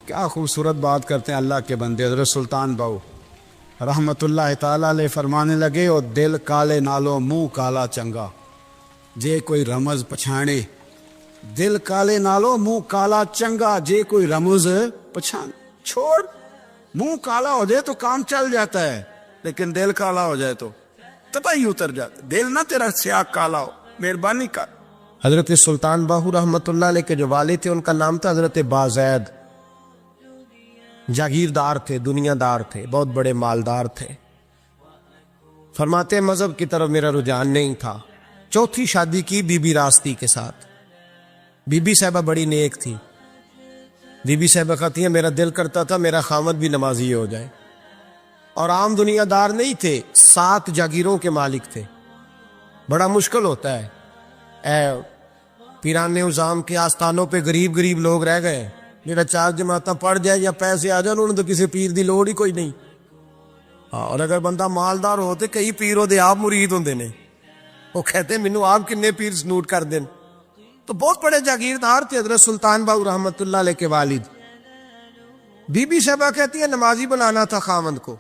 کیا خوبصورت بات کرتے ہیں اللہ کے بندے حضرت سلطان بہو رحمت اللہ تعالیٰ علیہ فرمانے لگے، او دل کالے نالو منہ کالا چنگا، جے کوئی رمز پچھانے، دل کالے نالو منہ کالا چنگا، جے کوئی رمز پچھان چھوڑ، منہ کالا ہو جائے تو کام چل جاتا ہے، لیکن دل کالا ہو جائے تو تباہی اتر جاتا، دل نہ تیرا سیاہ کالا ہو، مہربانی کر۔ حضرت سلطان باہو رحمت اللہ علیہ کے جو والد تھے ان کا نام تھا حضرت بازید، جاگیردار تھے، دنیا دار تھے، بہت بڑے مالدار تھے۔ فرماتے ہیں مذہب کی طرف میرا رجحان نہیں تھا۔ چوتھی شادی کی بی بی راستی کے ساتھ۔ بی بی صاحبہ بڑی نیک تھی۔ بی بی صاحبہ کہتی ہیں میرا دل کرتا تھا میرا خامد بھی نمازی ہو جائے، اور عام دنیا دار نہیں تھے، 7 جاگیروں کے مالک تھے۔ بڑا مشکل ہوتا ہے، پیران نظام کے آستانوں پہ غریب غریب لوگ رہ گئے، میرا 4 جماعتیں پڑھ جائے یا پیسے آ جائے، انہوں نے تو کسی پیر دی لوڑ ہی کوئی نہیں۔ اور اگر بندہ مالدار ہوتے کئی پیروں دے آپ مرید ہوندے نے، وہ کہتے ہیں مینوں آپ کنے پیر سنوٹ کر دیں۔ تو بہت بڑے جاگیردار تھے حضرت سلطان باہو رحمت اللہ علیہ کے والد۔ بی بی صاحبہ کہتی ہے نمازی بنانا تھا خامند کو۔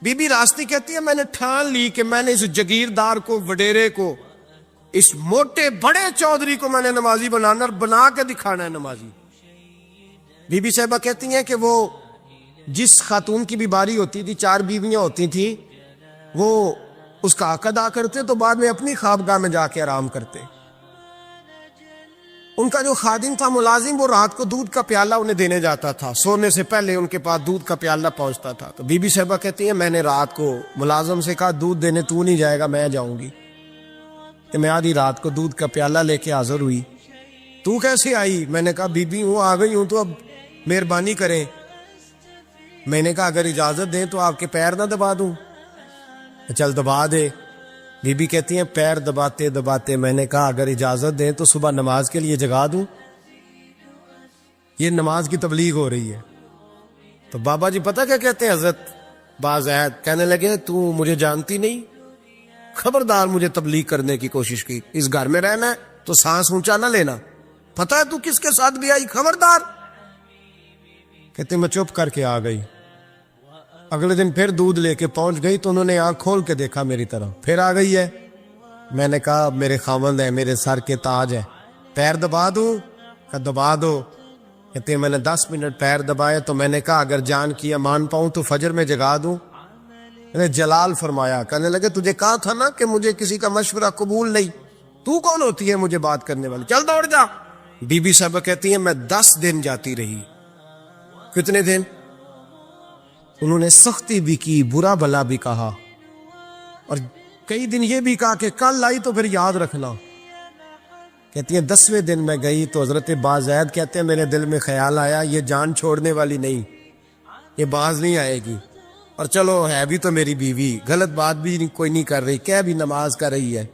بی بی راستی کہتی ہے میں نے ٹھان لی کہ میں نے اس جاگیردار کو، وڈیرے کو، اس موٹے بڑے چودھری کو میں نے نمازی بنانا اور بنا کے دکھانا ہے نمازی۔ بی بی صاحبہ کہتی ہیں کہ وہ جس خاتون کی بھی باری ہوتی تھی، 4 بیویاں ہوتی تھیں، وہ اس کا حق ادا کرتے تو بعد میں اپنی خوابگاہ میں جا کے آرام کرتے۔ ان کا جو خادم تھا ملازم، وہ رات کو دودھ کا پیالہ انہیں دینے جاتا تھا، سونے سے پہلے ان کے پاس دودھ کا پیالہ پہنچتا تھا۔ تو بی بی صاحبہ کہتی ہیں میں نے رات کو ملازم سے کہا دودھ دینے تو نہیں جائے گا، میں جاؤں گی۔ کہ میں آدھی رات کو دودھ کا پیالہ لے کے حاضر ہوئی۔ تو کیسے آئی؟ میں نے کہا بی بی ہوں، آ گئی ہوں، تو اب مہربانی کریں۔ میں نے کہا اگر اجازت دیں تو آپ کے پیر نہ دبا دوں؟ چل دبا دے۔ بی بی کہتی ہیں پیر دباتے دباتے میں نے کہا اگر اجازت دیں تو صبح نماز کے لیے جگا دوں؟ یہ نماز کی تبلیغ ہو رہی ہے۔ تو بابا جی پتہ کیا کہتے ہیں حضرت بازید؟ کہنے لگے تو مجھے جانتی نہیں، خبردار مجھے تبلیغ کرنے کی کوشش کی، اس گھر میں رہنا ہے تو سانس اونچا نہ لینا، پتہ ہے تو کس کے ساتھ بھی آئی، خبردار۔ کہتے میں چپ کر کے آ گئی۔ اگلے دن پھر دودھ لے کے پہنچ گئی تو انہوں نے آنکھ کھول کے دیکھا میری طرف، پھر آ گئی ہے۔ میں نے کہا میرے خاوند ہے، میرے سر کے تاج ہے، پیر دبا دوں؟ کہ دبا دو۔ کہتے میں نے 10 منٹ پیر دبائے تو میں نے کہا اگر جان کی امان پاؤں تو فجر میں جگا دوں؟ میں نے جلال فرمایا، کہنے لگے تجھے کہا تھا نا کہ مجھے کسی کا مشورہ قبول نہیں، تو کون ہوتی ہے مجھے بات کرنے والی، چل دوڑ جا۔ بی بی صاحبہ کہتی ہیں میں 10 دن جاتی رہی۔ کتنے دن؟ انہوں نے سختی بھی کی، برا بھلا بھی کہا، اور کئی دن یہ بھی کہا کہ کل آئی تو پھر یاد رکھنا۔ کہتی ہیں 10ویں دن میں گئی تو حضرت بازید کہتے ہیں میرے دل میں خیال آیا یہ جان چھوڑنے والی نہیں، یہ باز نہیں آئے گی، اور چلو ہے بھی تو میری بیوی، غلط بات بھی کوئی نہیں کر رہی، کہہ بھی نماز کر رہی ہے۔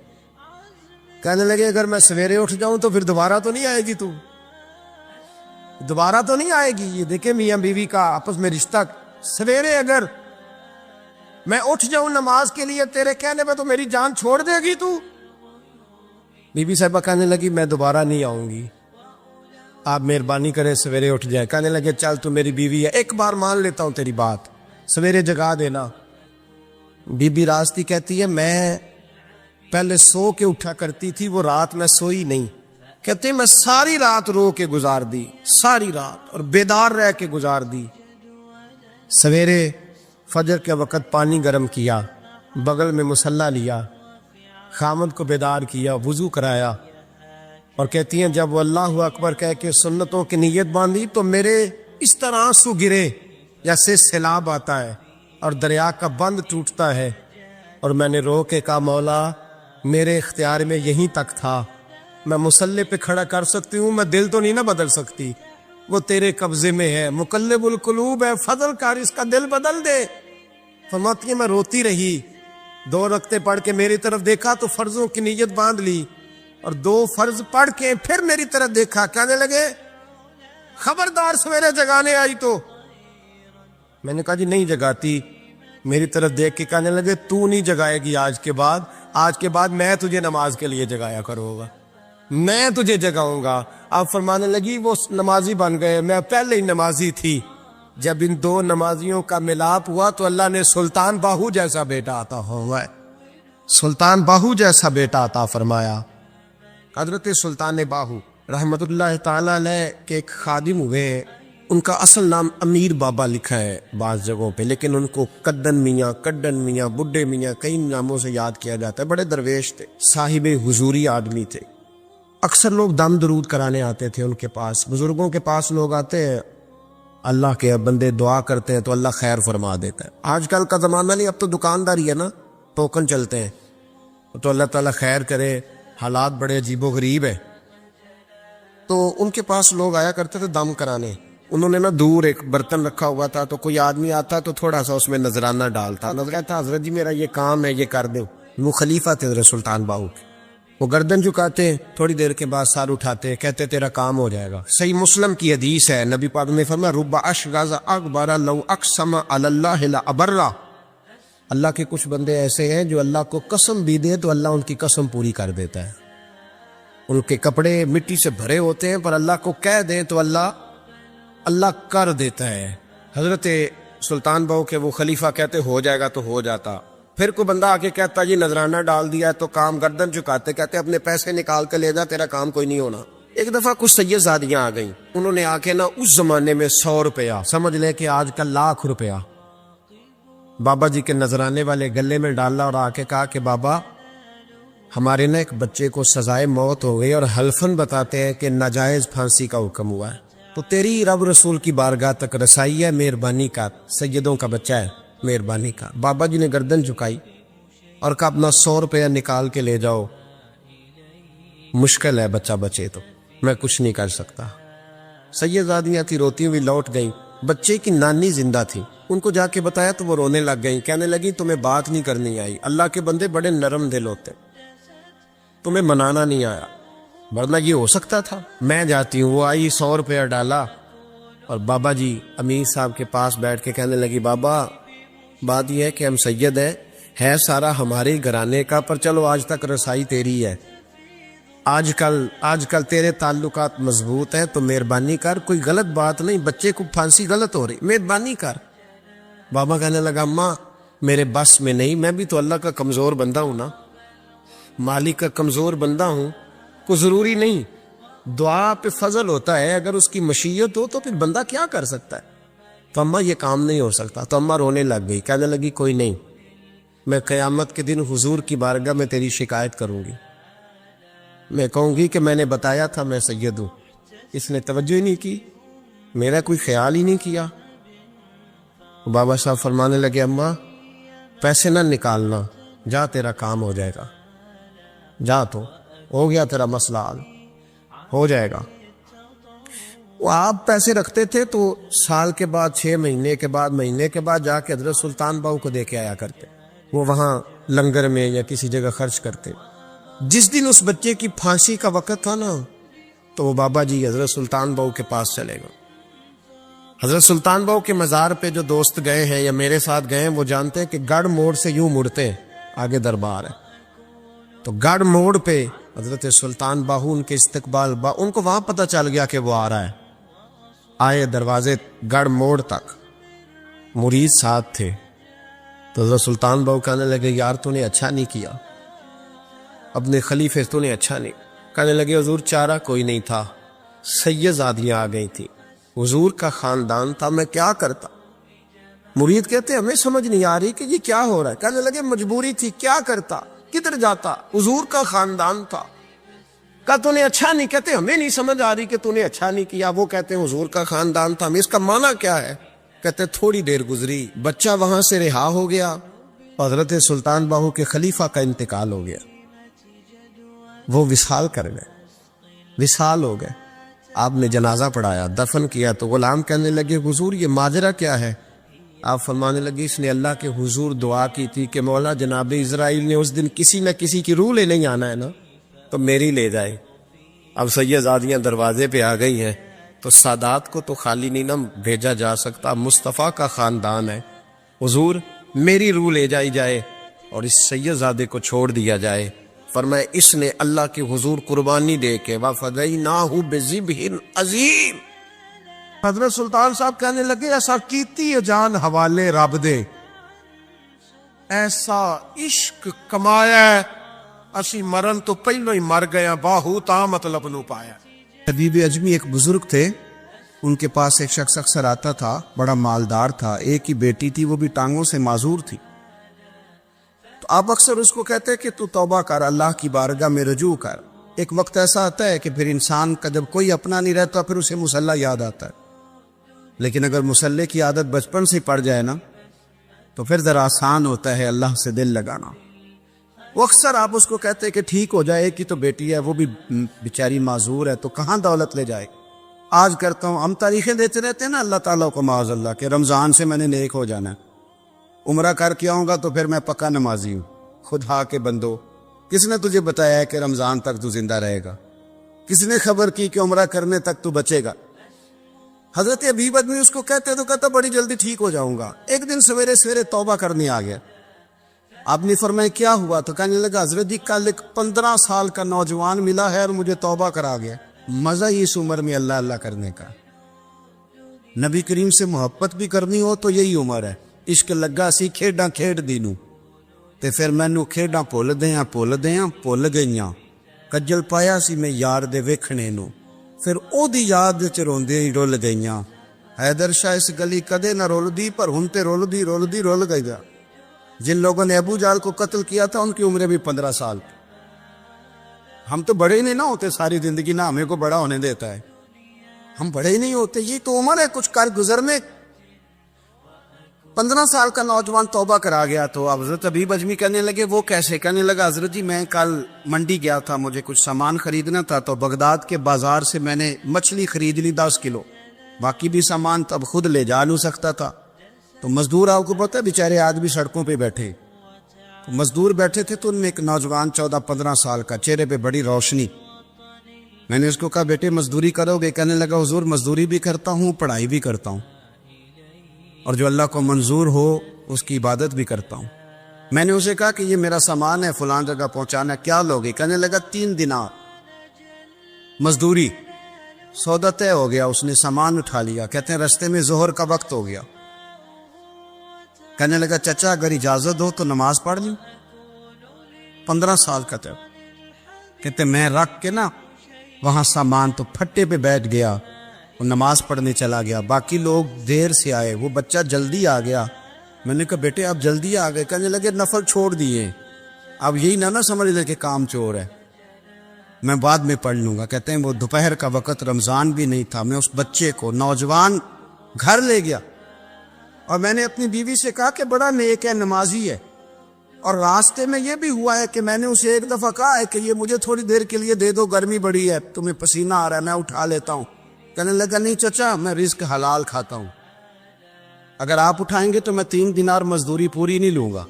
کہنے لگے اگر میں سویرے اٹھ جاؤں تو پھر دوبارہ تو نہیں آئے گی، تو دوبارہ تو نہیں آئے گی۔ یہ دیکھیں میاں بیوی کا آپس میں رشتہ، سویرے اگر میں اٹھ جاؤں نماز کے لیے تیرے کہنے پہ تو میری جان چھوڑ دے گی تو؟ بی بی صاحبہ کہنے لگی میں دوبارہ نہیں آؤں گی، آپ مہربانی کریں سویرے اٹھ جائے۔ کہنے لگے چل تو میری بیوی ہے، ایک بار مان لیتا ہوں تیری بات، سویرے جگا دینا۔ بی بی راستی کہتی ہے میں پہلے سو کے اٹھا کرتی تھی، وہ رات میں سوئی نہیں۔ کہتے میں ساری رات رو کے گزار دی، ساری رات، اور بیدار رہ کے گزار دی۔ سویرے فجر کے وقت پانی گرم کیا، بغل میں مصلی لیا، خامد کو بیدار کیا، وضو کرایا، اور کہتی ہیں جب وہ اللہ اکبر کہہ کے سنتوں کی نیت باندھی تو میرے اس طرح آنسو گرے جیسے سیلاب آتا ہے اور دریا کا بند ٹوٹتا ہے، اور میں نے رو کے کہا مولا میرے اختیار میں یہیں تک تھا، میں مصلی پہ کھڑا کر سکتی ہوں، میں دل تو نہیں نہ بدل سکتی، وہ تیرے قبضے میں ہے، مقلب القلوب ہے، فضل کر اس کا دل بدل دے۔ فرماتی ہے میں روتی رہی، 2 رکعتیں پڑھ کے میری طرف دیکھا تو فرضوں کی نیت باندھ لی، اور 2 فرض پڑھ کے پھر میری طرف دیکھا، کہنے لگے خبردار سویرے جگانے آئی تو؟ میں نے کہا جی نہیں جگاتی۔ میری طرف دیکھ کے کہنے لگے تو نہیں جگائے گی آج کے بعد میں تجھے نماز کے لیے جگایا کروں گا۔ میں تجھے جگاؤں گا. آپ فرمانے لگی وہ نمازی بن گئے, میں پہلے ہی نمازی تھی. جب ان دو نمازیوں کا ملاپ ہوا تو اللہ نے سلطان باہو جیسا بیٹا عطا ہوا ہے, سلطان باہو جیسا بیٹا عطا فرمایا. حضرت سلطان باہو رحمت اللہ تعالی علیہ کے ایک خادم ہوئے ہیں, ان کا اصل نام امیر بابا لکھا ہے بعض جگہوں پہ, لیکن ان کو کڈن میاں, کڈن میاں, بڈھے میاں کئی ناموں سے یاد کیا جاتا ہے. بڑے درویش تھے, صاحب حضوری آدمی تھے. اکثر لوگ دم درود کرانے آتے تھے ان کے پاس. بزرگوں کے پاس لوگ آتے ہیں, اللہ کے بندے دعا کرتے ہیں تو اللہ خیر فرما دیتا ہے. آج کل کا زمانہ نہیں, اب تو دکانداری ہے نا, ٹوکن چلتے ہیں, تو اللہ تعالیٰ خیر کرے. حالات بڑے عجیب و غریب ہیں. تو ان کے پاس لوگ آیا کرتے تھے دم کرانے. انہوں نے نا دور ایک برتن رکھا ہوا تھا, تو کوئی آدمی آتا تو تھوڑا سا اس میں نذرانہ ڈالتا. نظر تھا حضرت جی میرا یہ کام ہے, یہ کر دیں. وہ خلیفہ تھے حضرت سلطان باہو کے. وہ گردن جھکاتے, تھوڑی دیر کے بعد سار اٹھاتے, کہتے تیرا کام ہو جائے گا. صحیح مسلم کی حدیث ہے, نبی پاک نے فرمایا رب اشغاز اکبر لو اقسم علی اللہ لابرہ. اللہ کے کچھ بندے ایسے ہیں جو اللہ کو قسم بھی دے تو اللہ ان کی قسم پوری کر دیتا ہے. ان کے کپڑے مٹی سے بھرے ہوتے ہیں, پر اللہ کو کہہ دیں تو اللہ کر دیتا ہے. حضرت سلطان باہو کے وہ خلیفہ کہتے ہو جائے گا تو ہو جاتا. پھر کوئی بندہ آ کے کہتا جی نذرانہ ڈال دیا تو کام, گردن چکاتے کہتے اپنے پیسے نکال کے لے جا, تیرا کام کوئی نہیں ہونا. ایک دفعہ کچھ سید زادیاں آ گئیں, انہوں نے آ کے نا اس زمانے میں 100 روپیہ سمجھ لے کہ آج کل 1,00,000 روپیہ بابا جی کے نذرانے والے گلے میں ڈالا اور آ کے کہا کہ بابا ہمارے نا ایک بچے کو سزائے موت ہو گئی اور حلفاً بتاتے ہیں کہ ناجائز پھانسی کا حکم ہوا ہے, تو تیری رب رسول کی بارگاہ تک رسائی ہے, مہربانی کر, سیدوں کا بچہ ہے, مہربانی کر. بابا جی نے گردن جھکائی اور کہا اپنا 100 روپیہ نکال کے لے جاؤ, مشکل ہے بچہ بچے تو میں کچھ نہیں کر سکتا. سیدزادیاں تھی, روتی ہوئی لوٹ گئیں. بچے کی نانی زندہ تھی, ان کو جا کے بتایا تو وہ رونے لگ گئیں, کہنے لگی تمہیں بات نہیں کرنی آئی, اللہ کے بندے بڑے نرم دل ہوتے, تمہیں منانا نہیں آیا, ورنہ یہ ہو سکتا تھا. میں جاتی ہوں. وہ آئی, 100 روپیہ ڈالا, اور بابا جی امیر صاحب کے پاس بیٹھ کے کہنے لگی بابا بات یہ ہے کہ ہم سید ہیں, ہے سارا ہمارے گھرانے کا, پر چلو آج تک رسائی تیری ہے, آج کل تیرے تعلقات مضبوط ہیں تو مہربانی کر, کوئی غلط بات نہیں, بچے کو پھانسی غلط ہو رہی, مہربانی کر. بابا کہنے لگا اماں میرے بس میں نہیں, میں بھی تو اللہ کا کمزور بندہ ہوں نا, مالک کا کمزور بندہ ہوں, کو ضروری نہیں, دعا پہ فضل ہوتا ہے, اگر اس کی مشیت ہو تو پھر بندہ کیا کر سکتا ہے. تو اماں یہ کام نہیں ہو سکتا. تو اماں رونے لگ گئی, کہنے لگی کوئی نہیں, میں قیامت کے دن حضور کی بارگاہ میں تیری شکایت کروں گی, میں کہوں گی کہ میں نے بتایا تھا میں سید ہوں, اس نے توجہ ہی نہیں کی, میرا کوئی خیال ہی نہیں کیا. بابا صاحب فرمانے لگے اماں پیسے نہ نکالنا, جا تیرا کام ہو جائے گا, جا تو ہو گیا تیرا مسئلہ حل ہو جائے گا. وہ آپ پیسے رکھتے تھے تو سال کے بعد 6 مہینے کے بعد مہینے کے بعد جا کے حضرت سلطان باہو کو دے کے آیا کرتے, وہ وہاں لنگر میں یا کسی جگہ خرچ کرتے. جس دن اس بچے کی پھانسی کا وقت تھا نا, تو وہ بابا جی حضرت سلطان باہو کے پاس چلے گئے. حضرت سلطان باہو کے مزار پہ جو دوست گئے ہیں یا میرے ساتھ گئے ہیں وہ جانتے ہیں کہ گڑھ موڑ سے یوں مڑتے ہیں, آگے دربار ہے, تو گڑھ موڑ پہ حضرت سلطان باہو ان کے استقبال ان کو وہاں پتہ چل گیا کہ وہ آ رہا ہے. آئے دروازے گڑھ موڑ تک, مرید ساتھ تھے, تو حضرت سلطان باہو کہنے لگے یار تو نے اچھا نہیں کیا, اپنے خلیفے تو نے اچھا نہیں. کہنے لگے حضور چارہ کوئی نہیں تھا, سیدزادیاں آ گئی تھی, حضور کا خاندان تھا, میں کیا کرتا. مرید کہتے ہمیں سمجھ نہیں آ رہی کہ یہ کیا ہو رہا ہے. کہنے لگے مجبوری تھی, کیا کرتا, کدھر جاتا, حضور کا خاندان تھا. کہا تو نے اچھا نہیں, کہتے ہمیں نہیں سمجھ آ رہی کہ تو نے اچھا نہیں کیا. وہ کہتے ہیں حضور کا خاندان تھا, ہمیں اس کا معنی کیا ہے. کہتے تھوڑی دیر گزری, بچہ وہاں سے رہا ہو گیا, حضرت سلطان باہو کے خلیفہ کا انتقال ہو گیا, وہ وصال کر گئے, وصال ہو گئے. آپ نے جنازہ پڑھایا, دفن کیا, تو غلام کہنے لگے حضور یہ ماجرا کیا ہے. آپ فرمانے لگے اس نے اللہ کے حضور دعا کی تھی کہ مولا جناب اسرائیل نے اس دن کسی نہ کسی کی روح لینے آنا ہے نا, تو میری لے جائے. اب سیدزادیاں دروازے پہ آ گئی ہیں, تو سادات کو تو خالی نہیں نہ بھیجا جا سکتا, مصطفیٰ کا خاندان ہے, حضور میری روح لے جائی جائے اور اس سیدزادے کو چھوڑ دیا جائے. فرمایا اس نے اللہ کے حضور قربانی دے کے وَفَدَيْنَاهُ بِذِبْحٍ عَظِيمٍ. حضرت سلطان صاحب کہنے لگے ایسا کیتی جان حوالے رب دے، ایسا عشق کمایا ہے، اسی مرن تو پہلو ہی مر گیا، باہو تا مطلب نو پایا. حبیب اجمی ایک بزرگ تھے، ان کے پاس ایک شخص اکثر آتا تھا، بڑا مالدار تھا، ایک ہی بیٹی تھی، وہ بھی ٹانگوں سے معذور تھی. تو آپ اکثر اس کو کہتے کہ تو توبہ کر، اللہ کی بارگاہ میں رجوع کر. ایک وقت ایسا آتا ہے کہ پھر انسان کا جب کوئی اپنا نہیں رہتا پھر اسے مصلی یاد آتا ہے، لیکن اگر مصلی کی عادت بچپن سے پڑ جائے نا تو پھر ذرا آسان ہوتا ہے اللہ سے دل لگانا. وہ اکثر آپ اس کو کہتے کہ ٹھیک ہو جائے، ایک ہی تو بیٹی ہے، وہ بھی بیچاری معذور ہے، تو کہاں دولت لے جائے. آج کرتا ہوں، ہم تاریخیں دیتے رہتے ہیں نا اللہ تعالیٰ کو معاذ اللہ کہ رمضان سے میں نے نیک ہو جانا ہے، عمرہ کر کے آؤں گا تو پھر میں پکا نمازی ہوں. خدا کے بندو، کس نے تجھے بتایا ہے کہ رمضان تک تو زندہ رہے گا؟ کس نے خبر کی کہ عمرہ کرنے تک تو بچے گا؟ حضرت حبیب ادمی اس کو کہتے تو کہتا بڑی جلدی ٹھیک ہو جاؤں گا. ایک دن سویرے سویرے توبہ کرنے آ گیا. آپ نے فرمایا کیا ہوا؟ تو کہنے لگا حضرت جی کل ایک 15 سال کا نوجوان ملا ہے اور مجھے توبہ کرا گیا. مزہ ہی اس عمر میں اللہ اللہ کرنے کا. نبی کریم سے محبت بھی کرنی ہو تو یہی عمر ہے. عشق لگا سی کھیڈاں کھیڈ دی نوں تے پھر مینوں کھیڈاں بھول گئیاں. کجل پایا سی میں یار دے ویکھنے نوں، پھر او دی یاد وچ روندے ہی رول گئیاں. حیدر شاہ اس گلی کدے نہ رول دی پر ہن تے رول گئی. جن لوگوں نے ابو جال کو قتل کیا تھا ان کی عمریں بھی 15 سال. ہم تو بڑے ہی نہیں نہ ہوتے ساری زندگی، نہ ہمیں کو بڑا ہونے دیتا ہے، ہم بڑے ہی نہیں ہوتے. یہ تو عمر ہے کچھ کر گزرنے. 15 سال کا نوجوان توبہ کرا گیا. تو حضرت حبیب اجمی کہنے لگے وہ کیسے؟ کہنے لگا حضرت جی میں کل منڈی گیا تھا، مجھے کچھ سامان خریدنا تھا، تو بغداد کے بازار سے میں نے مچھلی خرید لی 10 کلو، باقی بھی سامان تب خود لے جا نہیں سکتا تھا. تو مزدور آپ کو پتہ ہے بیچارے آج بھی سڑکوں پہ بیٹھے، تو مزدور بیٹھے تھے، تو ان میں ایک نوجوان 14-15 سال کا، چہرے پہ بڑی روشنی. میں نے اس کو کہا بیٹے مزدوری کرو گے؟ کہنے لگا حضور مزدوری بھی کرتا ہوں، پڑھائی بھی کرتا ہوں، اور جو اللہ کو منظور ہو اس کی عبادت بھی کرتا ہوں. میں نے اسے کہا کہ یہ میرا سامان ہے فلان جگہ پہنچانا، کیا لوگے؟ کہنے لگا 3 دینار مزدوری. سودا طے ہو گیا، اس نے سامان اٹھا لیا. کہتے ہیں رستے میں ظہر کا وقت ہو گیا. کہنے لگا چچا اگر اجازت ہو تو نماز پڑھ لوں. 15 سال کا تھا. کہتے میں رکھ کے نا وہاں سامان تو پھٹے پہ بیٹھ گیا، وہ نماز پڑھنے چلا گیا. باقی لوگ دیر سے آئے، وہ بچہ جلدی آ گیا. میں نے کہا بیٹے آپ جلدی آ گئے؟ کہنے لگے نفل چھوڑ دیے. اب یہی نہ سمجھ لے کہ کام چور ہے، میں بعد میں پڑھ لوں گا. کہتے ہیں وہ دوپہر کا وقت، رمضان بھی نہیں تھا. میں اس بچے کو نوجوان گھر لے گیا اور میں نے اپنی بیوی سے کہا کہ بڑا نیک ہے، نمازی ہے. اور راستے میں یہ بھی ہوا ہے کہ میں نے اسے ایک دفعہ کہا ہے کہ یہ مجھے تھوڑی دیر کے لیے دے دو، گرمی بڑی ہے، تمہیں پسینہ آ رہا ہے، میں اٹھا لیتا ہوں. کہنے لگا نہیں چچا میں رزق حلال کھاتا ہوں، اگر آپ اٹھائیں گے تو میں 3 دینار مزدوری پوری نہیں لوں گا،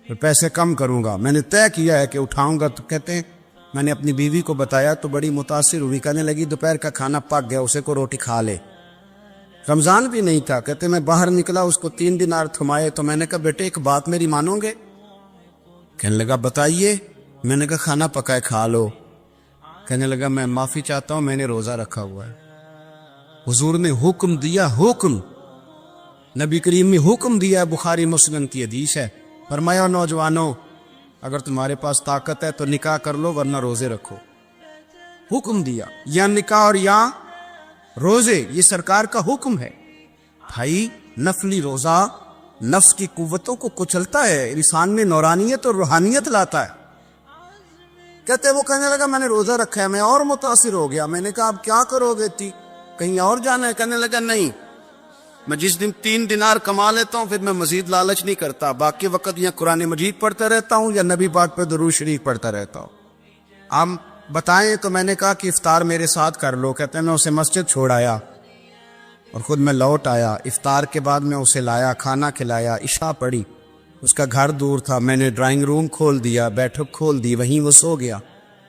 پھر پیسے کم کروں گا. میں نے طے کیا ہے کہ اٹھاؤں گا. تو کہتے ہیں میں نے اپنی بیوی کو بتایا تو بڑی متاثر ہوئی. کہنے لگی دوپہر کا کھانا پک گیا، اسے کو روٹی کھا لے. رمضان بھی نہیں تھا. کہتے میں باہر نکلا، اس کو 3 دینار تھمائے. تو میں نے کہا بیٹے ایک بات میری مانو گے؟ کہنے لگا بتائیے. میں نے کہا کھانا پکائے کھا لو. کہنے لگا میں معافی چاہتا ہوں، میں نے روزہ رکھا ہوا ہے. حضور نے حکم دیا، حکم نبی کریم نے حکم دیا ہے، بخاری مسلم کی حدیث ہے. فرمایا نوجوانوں اگر تمہارے پاس طاقت ہے تو نکاح کر لو ورنہ روزے رکھو. حکم دیا، یا نکاح اور یا روزے، یہ سرکار کا حکم ہے. بھائی نفلی روزہ نفس کی قوتوں کو کچلتا ہے، انسان میں نورانیت اور روحانیت لاتا ہے. کہتے وہ کہنے لگا میں نے روزہ رکھا ہے. میں اور متاثر ہو گیا. میں نے کہا اب کیا کرو گے؟ کہیں اور جانا ہے؟ کہنے لگا نہیں، میں جس دن 3 دینار کما لیتا ہوں پھر میں مزید لالچ نہیں کرتا، باقی وقت یا قرآن مجید پڑھتا رہتا ہوں یا نبی پاک پہ درود شریف پڑھتا رہتا ہوں. آپ بتائیں. تو میں نے کہا کہ افطار میرے ساتھ کر لو. کہتے ہیں میں اسے مسجد چھوڑ آیا اور خود میں لوٹ آیا. افطار کے بعد میں اسے لایا، کھانا کھلایا، عشاء پڑھی. اس کا گھر دور تھا، میں نے ڈرائنگ روم کھول دیا، بیٹھک کھول دی، وہیں وہ سو گیا.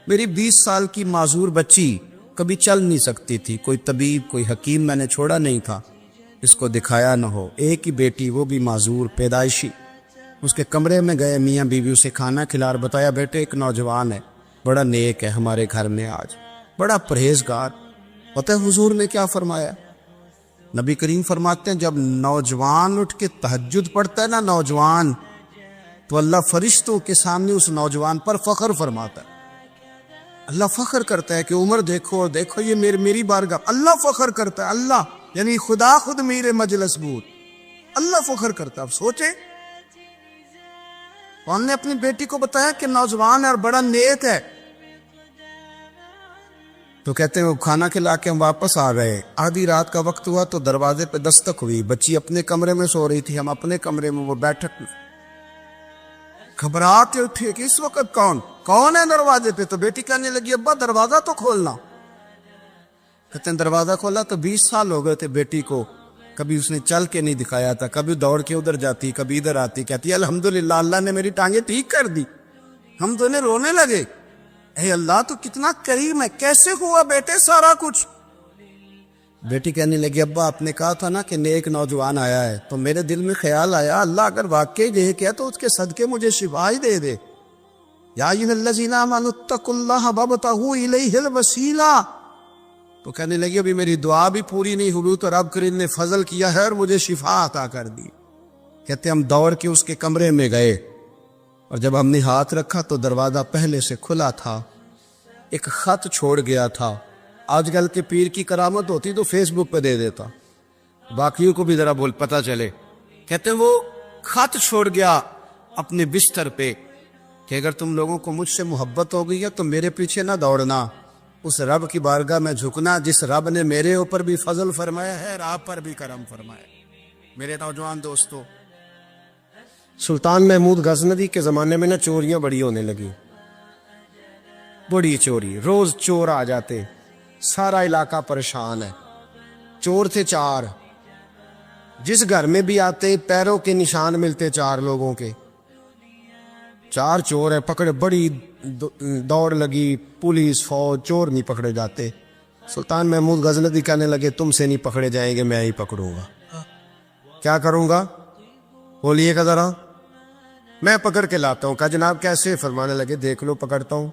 میری 20 سال کی معذور بچی کبھی چل نہیں سکتی تھی، کوئی طبیب کوئی حکیم میں نے چھوڑا نہیں تھا اس کو دکھایا نہ ہو. ایک ہی بیٹی، وہ بھی معذور پیدائشی. اس کے کمرے میں گئے، میاں بیوی اسے کھانا کھلا اور بتایا بیٹے ایک نوجوان ہے، بڑا نیک ہے ہمارے گھر میں آج، بڑا پرہیزگار۔ پتہ ہے حضور نے کیا فرمایا؟ نبی کریم فرماتے ہیں جب نوجوان اٹھ کے تہجد پڑھتا ہے نا نوجوان، تو اللہ فرشتوں کے سامنے اس نوجوان پر فخر فرماتا ہے۔ اللہ فخر کرتا ہے کہ عمر دیکھو دیکھو یہ میری بارگاہ، اللہ فخر کرتا ہے، اللہ یعنی خدا خود میرے مجلس بود، اللہ فخر کرتا ہے۔ اب سوچے کون نے اپنی بیٹی کو بتایا کہ نوجوان ہے اور بڑا نیک ہے، تو کہتے ہیں وہ کھانا کھلا کے ہم واپس آ گئے، آدھی رات کا وقت ہوا تو دروازے پہ دستک ہوئی، بچی اپنے کمرے میں سو رہی تھی، ہم اپنے کمرے میں، وہ بیٹھک میں گھبراہٹ اٹھی کہ اس وقت کون ہے دروازے پہ؟ تو بیٹی کہنے لگی ابا دروازہ تو کھولنا۔ کہتے ہیں دروازہ کھولا تو 20 سال ہو گئے تھے بیٹی کو، کبھی اس نے چل کے نہیں دکھایا تھا، کبھی دوڑ کے ادھر جاتی، کبھی ادھر آتی، کہتی الحمدللہ اللہ نے میری ٹانگیں ٹھیک کر دی۔ ہم تو انہیں رونے لگے، اے اللہ تو کتنا کریم ہے، کیسے ہوا بیٹے سارا کچھ؟ بیٹی کہنے لگی ابا آپ نے کہا تھا نا کہ نیک نوجوان آیا ہے، تو میرے دل میں خیال آیا اللہ اگر واقعی نیک ہے تو اس کے صدقے مجھے شفا ہی دے دے۔ یا ایھا الذین آمنوا اتقوا اللہ وابتغوا الیہ الوسیلہ، تو کہنے لگی ابھی میری دعا بھی پوری نہیں ہوئی تو رب کریم نے فضل کیا ہے اور مجھے شفا عطا کر دی۔ کہتے ہم دوڑ کے اس کے کمرے میں گئے اور جب ہم نے ہاتھ رکھا تو دروازہ پہلے سے کھلا تھا، ایک خط چھوڑ گیا تھا۔ آج کل کے پیر کی کرامت ہوتی تو فیس بک پہ دے دیتا، باقیوں کو بھی ذرا پتہ چلے۔ کہتے ہیں وہ خط چھوڑ گیا اپنے بستر پہ کہ اگر تم لوگوں کو مجھ سے محبت ہو گئی ہے تو میرے پیچھے نہ دوڑنا، اس رب کی بارگاہ میں جھکنا جس رب نے میرے اوپر بھی فضل فرمایا ہے اور آپ پر بھی کرم فرمایا۔ میرے نوجوان دوستو، سلطان محمود غزنوی کے زمانے میں نا چوریاں بڑی ہونے لگی، بڑی چوری، روز چور آ جاتے، سارا علاقہ پریشان ہے۔ چور تھے 4، جس گھر میں بھی آتے پیروں کے نشان ملتے 4 لوگوں کے، 4 چور ہیں پکڑے، بڑی دوڑ لگی، پولیس فوج، چور نہیں پکڑے جاتے۔ سلطان محمود غزنوی کہنے لگے تم سے نہیں پکڑے جائیں گے، میں ہی پکڑوں گا۔ کیا کروں گا بولیے گا ذرا؟ میں پکڑ کے لاتا ہوں۔ کہا جناب کیسے؟ فرمانے لگے دیکھ لو پکڑتا ہوں۔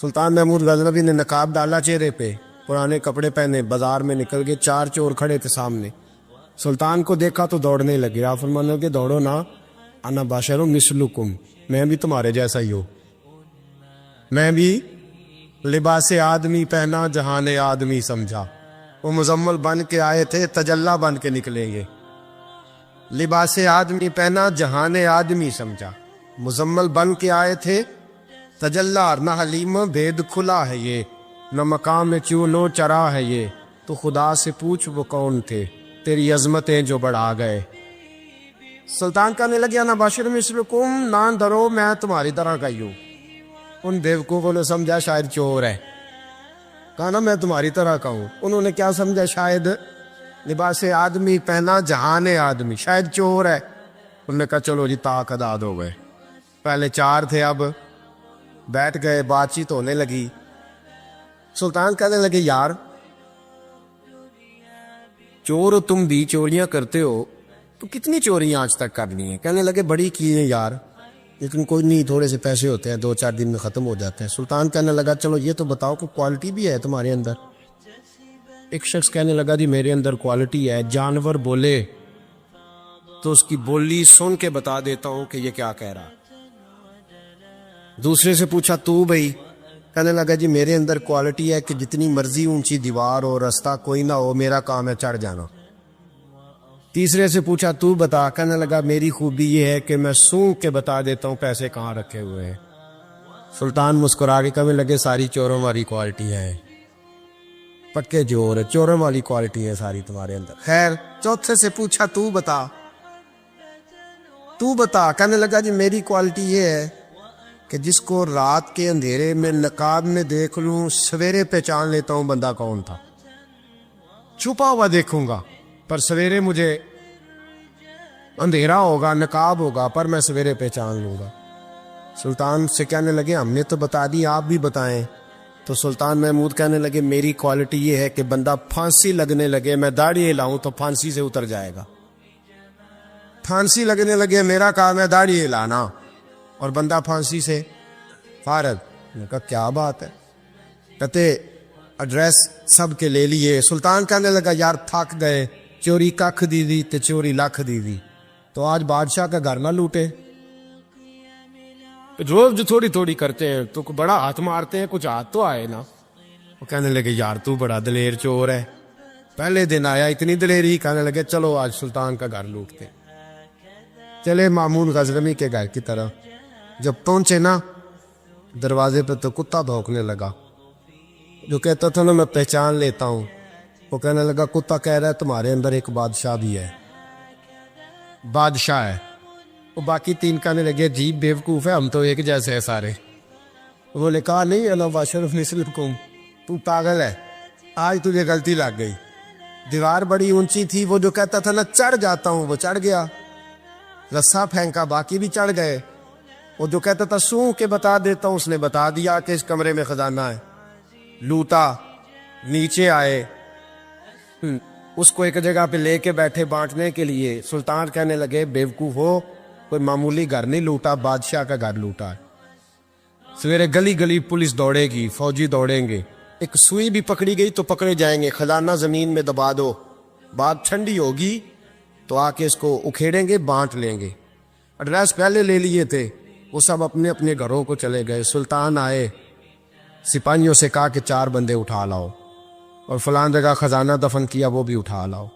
سلطان محمود غزنوی نے نقاب ڈالا چہرے پہ، پرانے کپڑے پہنے، بازار میں نکل گئے، 4 چور کھڑے تھے سامنے۔ سلطان کو دیکھا تو دوڑنے لگے، آپ فرمانے لگے دوڑو نا، انا بشر مثلکم، میں بھی تمہارے جیسا ہی ہوں، میں بھی لباس آدمی پہنا جہان آدمی سمجھا۔ وہ مزمل بن کے آئے تھے، تجلی بن کے نکلیں گے۔ لباس آدمی پہنا جہان آدمی سمجھا، مزمل بن کے آئے تھے، تجلی نہ حلیم بھید کھلا ہے یہ، نہ مقام چونو چرا ہے یہ، تو خدا سے پوچھ وہ کون تھے تیری عظمتیں جو بڑھا گئے۔ سلطان کہنے لگیا نا باشر مثلکم، نہ ڈرو میں تمہاری طرح کا ہی ہوں۔ ان بیوقوفوں نے سمجھا شاید چور ہے، کہا نا میں تمہاری طرح کا ہوں۔ انہوں نے کیا سمجھا؟ شاید لباس آدمی پہنا جہان آدمی، شاید چور ہے۔ انہوں نے کہا چلو جی طاق اداد ہو گئے، پہلے 4 تھے اب بیٹھ گئے، بات چیت ہونے لگی۔ سلطان کہنے لگے یار چور تم بھی چوریاں کرتے ہو تو کتنی چوریاں آج تک کر لی ہیں؟ کہنے لگے بڑی کی ہیں یار، لیکن کوئی نہیں، تھوڑے سے پیسے ہوتے ہیں، 2-4 دن میں ختم ہو جاتے ہیں۔ سلطان کہنے لگا چلو یہ تو بتاؤ کہ کوالٹی بھی ہے تمہارے اندر؟ ایک شخص کہنے لگا جی میرے اندر کوالٹی ہے، جانور بولے تو اس کی بولی سن کے بتا دیتا ہوں کہ یہ کیا کہہ رہا۔ دوسرے سے پوچھا تو بھائی؟ کہنے لگا جی میرے اندر کوالٹی ہے کہ جتنی مرضی اونچی دیوار ہو، رستہ کوئی نہ ہو، میرا کام ہے چڑھ جانا۔ تیسرے سے پوچھا تو بتا؟ کہنے لگا میری خوبی یہ ہے کہ میں سونگ کے بتا دیتا ہوں پیسے کہاں رکھے ہوئے ہیں۔ سلطان مسکرا کے کہنے لگے ساری چوروں والی کوالٹی ہے، پکے چور ہے، چوروں والی کوالٹی ہے ساری تمہارے اندر۔ خیر چوتھے سے پوچھا تو بتا؟ کہنے لگا جی میری کوالٹی یہ ہے کہ جس کو رات کے اندھیرے میں نقاب میں دیکھ لوں سویرے پہچان لیتا ہوں بندہ کون تھا، چھپا ہوا دیکھوں گا پر سویرے مجھے اندھیرا ہوگا، نقاب ہوگا، پر میں سویرے پہچان لوں گا۔ سلطان سے کہنے لگے ہم نے تو بتا دی، آپ بھی بتائیں۔ تو سلطان محمود کہنے لگے میری کوالٹی یہ ہے کہ بندہ پھانسی لگنے لگے میں داڑھی ہلاؤں تو پھانسی سے اتر جائے گا، پھانسی لگنے لگے، میرا کام ہے داڑھی ہلانا، اور بندہ پھانسی سے فارغ۔ میں نے کہا کیا بات ہے؟ کہتے ایڈریس سب کے لے لیے۔ سلطان کہنے لگا یار تھک گئے، چوری ککھ دی دی تے چوری لکھ دی دی، تو آج بادشاہ کا گھر نہ لوٹے۔ روز جو تھوڑی تھوڑی کرتے ہیں تو بڑا ہاتھ مارتے ہیں، کچھ ہاتھ تو آئے نا۔ وہ کہنے لگے یار تو بڑا دلیر چور ہے، پہلے دن آیا اتنی دلیری، کہنے لگے چلو آج سلطان کا گھر لوٹتے۔ چلے مامون غزنوی کے گھر کی طرف، جب پہنچے نا دروازے پہ تو کتا بھونکنے لگا، جو کہتا تھا نا میں پہچان لیتا ہوں، وہ کہنے لگا کتا کہہ رہا ہے تمہارے اندر ایک بادشاہ بھی ہے، بادشاہ ہے۔ وہ باقی تین کہنے لگے عجیب بیوقوف ہے، ہم تو ایک جیسے ہیں سارے۔ وہ نے کہا نہیں انا بشر مثلکم، تو پاگل ہے، آج تجھے غلطی لگ گئی۔ دیوار بڑی اونچی تھی، وہ جو کہتا تھا نا چڑھ جاتا ہوں وہ چڑھ گیا، رسا پھینکا باقی بھی چڑھ گئے۔ وہ جو کہتا تھا سوں کے بتا دیتا ہوں، اس نے بتا دیا کہ اس کمرے میں خزانہ ہے، لوٹا، نیچے آئے، اس کو ایک جگہ پہ لے کے بیٹھے بانٹنے کے لیے۔ سلطان کہنے لگے بیوقوف ہو، کوئی معمولی گھر نہیں لوٹا، بادشاہ کا گھر لوٹا ہے۔ سویرے گلی گلی پولیس دوڑے گی، فوجی دوڑیں گے، ایک سوئی بھی پکڑی گئی تو پکڑے جائیں گے، خزانہ زمین میں دبا دو، بات ٹھنڈی ہوگی تو آ کے اس کو اکھیڑیں گے، بانٹ لیں گے۔ ایڈریس پہلے لے لیے تھے، وہ سب اپنے اپنے گھروں کو چلے گئے۔ سلطان آئے، سپاہیوں سے کہا کہ 4 بندے اٹھا لاؤ، اور فلان جگہ خزانہ دفن کیا وہ بھی اٹھا لاؤ۔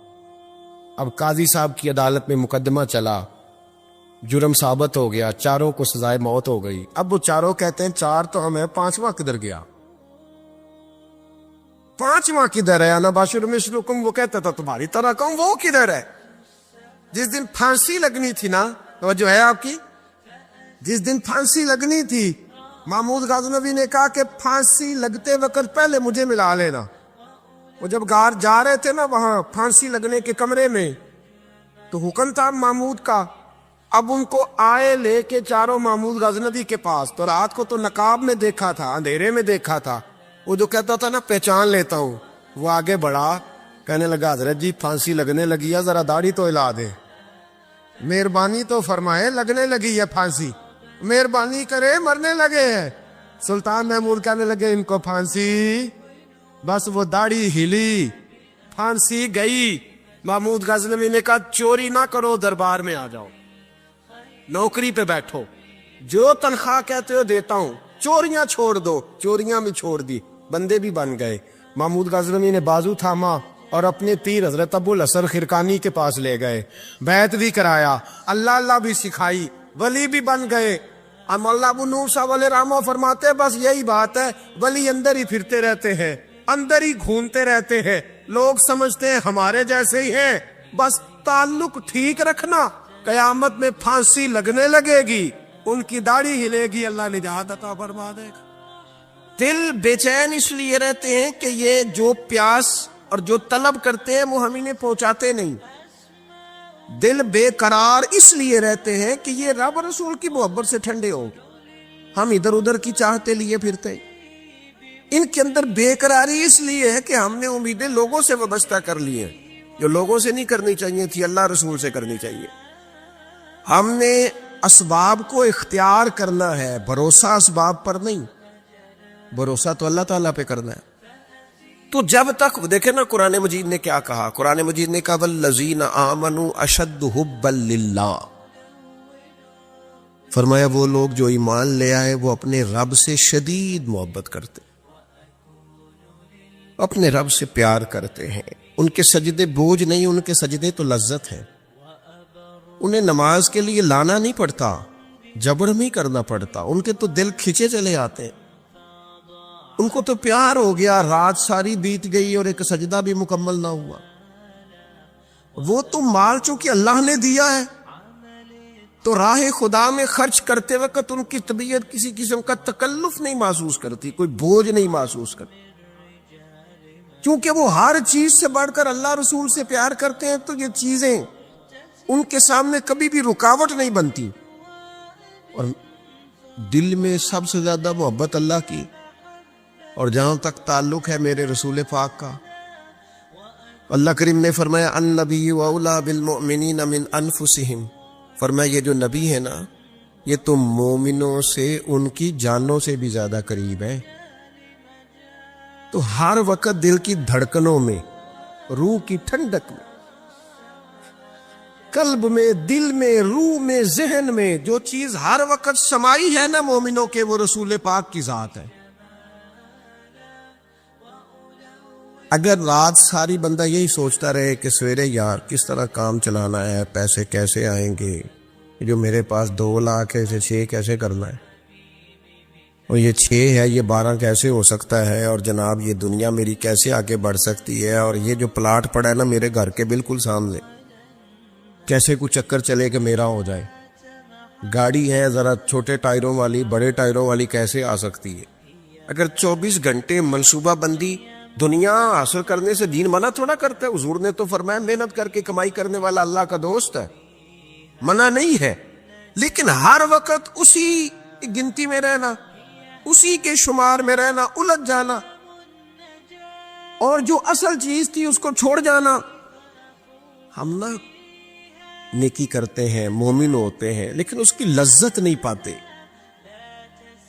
اب قاضی صاحب کی عدالت میں مقدمہ چلا، جرم ثابت ہو گیا، چاروں کو سزائے موت ہو گئی۔ اب وہ چاروں کہتے ہیں 4 تو ہمیں، 5واں کدھر گیا؟ 5واں کدھر ہے؟ انا بشر مثلکم، وہ کہتا تھا تمہاری طرح کہوں، وہ کدھر ہے؟ جس دن پھانسی لگنی تھی نا، توجہ ہے آپ کی، جس دن پھانسی لگنی تھی، محمود غزنوی نے کہا کہ پھانسی لگتے وقت پہلے مجھے ملا لینا۔ وہ جب گار جا رہے تھے نا وہاں پھانسی لگنے کے کمرے میں، تو حکم تھا محمود کا، اب ان کو آئے لے کے چاروں محمود غزنوی کے پاس۔ تو رات کو تو نقاب میں دیکھا تھا، اندھیرے میں دیکھا تھا، وہ جو کہتا تھا نا پہچان لیتا ہوں، وہ آگے بڑھا، کہنے لگا حضرت جی پھانسی لگنے لگی ہے، ذرا داڑھی تو ہلا دے، مہربانی تو فرمائے، لگنے لگی ہے پھانسی، مہربانی کرے، مرنے لگے ہیں۔ سلطان محمود کہنے لگے ان کو پھانسی، بس وہ داڑھی ہلی، پھانسی گئی۔ محمود غزنوی نے کہا چوری نہ کرو، دربار میں آ جاؤ، نوکری پہ بیٹھو، جو تنخواہ کہتے ہو دیتا ہوں، چوریاں چھوڑ دو۔ چوریاں بھی چھوڑ دی، بندے بھی بن گئے۔ محمود غزنوی نے بازو تھاما اور اپنے تیر حضرت ابو الحسن خرقانی کے پاس لے گئے، بیعت بھی کرایا، اللہ اللہ بھی سکھائی، ولی بھی بن گئے۔ مولا ابو نور صاحب علیہ رحمہ فرماتے ہیں بس یہی بات ہے، ولی اندر ہی پھرتے رہتے ہیں، اندر ہی گھومتے رہتے ہیں، لوگ سمجھتے ہیں ہمارے جیسے ہی ہیں، بس تعلق ٹھیک رکھنا، قیامت میں پھانسی لگنے لگے گی، ان کی داڑھی ہلے گی، اللہ نجات عطا فرما دے گا۔ دل بے چین اس لیے رہتے ہیں کہ یہ جو پیاس اور جو طلب کرتے ہیں وہ ہم انہیں پہنچاتے نہیں۔ دل بے قرار اس لیے رہتے ہیں کہ یہ رب رسول کی محبت سے ٹھنڈے ہوں گے، ہم ادھر ادھر کی چاہتے لیے پھرتے ہیں۔ ان کے اندر بے قراری اس لیے ہے کہ ہم نے امیدیں لوگوں سے وابستہ کر لی ہیں، جو لوگوں سے نہیں کرنی چاہیے تھی، اللہ رسول سے کرنی چاہیے۔ ہم نے اسباب کو اختیار کرنا ہے، بھروسہ اسباب پر نہیں، بھروسہ تو اللہ تعالیٰ پہ کرنا ہے۔ تو جب تک دیکھیں نا قرآن مجید نے کیا کہا، قرآن مجید نے کہا والذین آمنوا اشد حبا للہ، فرمایا وہ لوگ جو ایمان لے آئے وہ اپنے رب سے شدید محبت کرتے، اپنے رب سے پیار کرتے ہیں، ان کے سجدے بوجھ نہیں، ان کے سجدے تو لذت ہے، انہیں نماز کے لیے لانا نہیں پڑتا، جبر نہیں کرنا پڑتا، ان کے تو دل کھچے چلے آتے ہیں، ان کو تو پیار ہو گیا، رات ساری بیت گئی اور ایک سجدہ بھی مکمل نہ ہوا۔ وہ تو مال چونکہ اللہ نے دیا ہے تو راہ خدا میں خرچ کرتے وقت ان کی طبیعت کسی قسم کا تکلف نہیں محسوس کرتی، کوئی بوجھ نہیں محسوس کرتی، کیونکہ وہ ہر چیز سے بڑھ کر اللہ رسول سے پیار کرتے ہیں، تو یہ چیزیں ان کے سامنے کبھی بھی رکاوٹ نہیں بنتی۔ اور دل میں سب سے زیادہ محبت اللہ کی، اور جہاں تک تعلق ہے میرے رسول پاک کا، اللہ کریم نے فرمایا النبی اولیٰ بالمؤمنین من انفسہم، فرمایا یہ جو نبی ہے نا یہ تو مومنوں سے ان کی جانوں سے بھی زیادہ قریب ہے. تو ہر وقت دل کی دھڑکنوں میں، روح کی ٹھنڈک میں، قلب میں، دل میں، روح میں، ذہن میں جو چیز ہر وقت سمائی ہے نا مومنوں کے، وہ رسول پاک کی ذات ہے. اگر رات ساری بندہ یہی سوچتا رہے کہ سویرے یار کس طرح کام چلانا ہے، پیسے کیسے آئیں گے، جو میرے پاس 2 لاکھ ہے اسے 6 کیسے کرنا ہے، اور یہ 6 ہے یہ 12 کیسے ہو سکتا ہے، اور جناب یہ دنیا میری کیسے آگے بڑھ سکتی ہے، اور یہ جو پلاٹ پڑا ہے نا میرے گھر کے بالکل سامنے کیسے کوئی چکر چلے کہ میرا ہو جائے، گاڑی ہے ذرا چھوٹے ٹائروں والی بڑے ٹائروں والی کیسے آ سکتی ہے. اگر 24 گھنٹے منصوبہ بندی دنیا حاصل کرنے سے دین منع تھوڑا کرتا ہے. حضور نے تو فرمایا محنت کر کے کمائی کرنے والا اللہ کا دوست ہے، منع نہیں ہے، لیکن ہر وقت اسی گنتی میں رہنا، اسی کے شمار میں رہنا، الجھ جانا، اور جو اصل چیز تھی اس کو چھوڑ جانا. ہم نا نیکی کرتے ہیں، مومن ہوتے ہیں، لیکن اس کی لذت نہیں پاتے.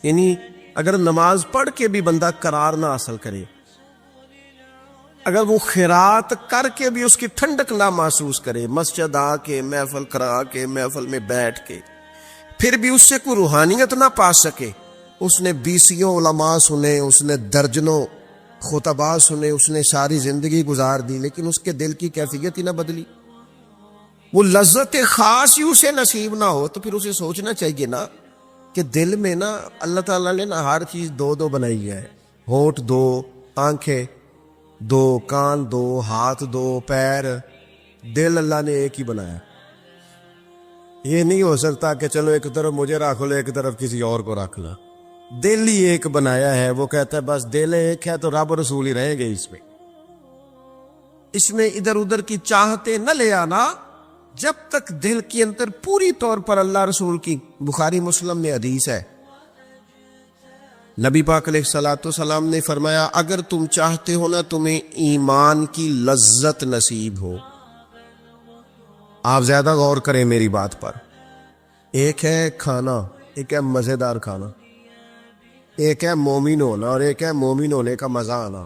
یعنی اگر نماز پڑھ کے بھی بندہ قرار نہ حاصل کرے، اگر وہ خیرات کر کے بھی اس کی ٹھنڈک نہ محسوس کرے، مسجد آ کے محفل کرا کے محفل میں بیٹھ کے پھر بھی اس سے کوئی روحانیت نہ پا سکے، اس نے 20 علماء سنے، اس نے درجنوں خطباء سنے، اس نے ساری زندگی گزار دی، لیکن اس کے دل کی کیفیت ہی نہ بدلی، وہ لذت خاص ہی اسے نصیب نہ ہو، تو پھر اسے سوچنا چاہیے نا کہ دل میں نا اللہ تعالیٰ نے نا ہر چیز 2 بنائی ہے. ہونٹ 2، آنکھیں 2، کان 2، ہاتھ 2، پیر، دل اللہ نے ایک ہی بنایا. یہ نہیں ہو سکتا کہ چلو ایک طرف مجھے رکھ لو ایک طرف کسی اور کو رکھ لو. دل ہی ایک بنایا ہے. وہ کہتا ہے بس دل ایک ہے تو رب رسول ہی رہیں گے اس میں ادھر ادھر کی چاہتے نہ لے آنا جب تک دل کے اندر پوری طور پر اللہ رسول کی. بخاری مسلم میں حدیث ہے، نبی پاک علیہ الصلوۃ والسلام نے فرمایا اگر تم چاہتے ہو نا تمہیں ایمان کی لذت نصیب ہو، آپ زیادہ غور کریں میری بات پر. ایک ہے کھانا، ایک ہے مزیدار کھانا، ایک ہے مومن ہونا اور ایک ہے مومن ہونے کا مزہ آنا،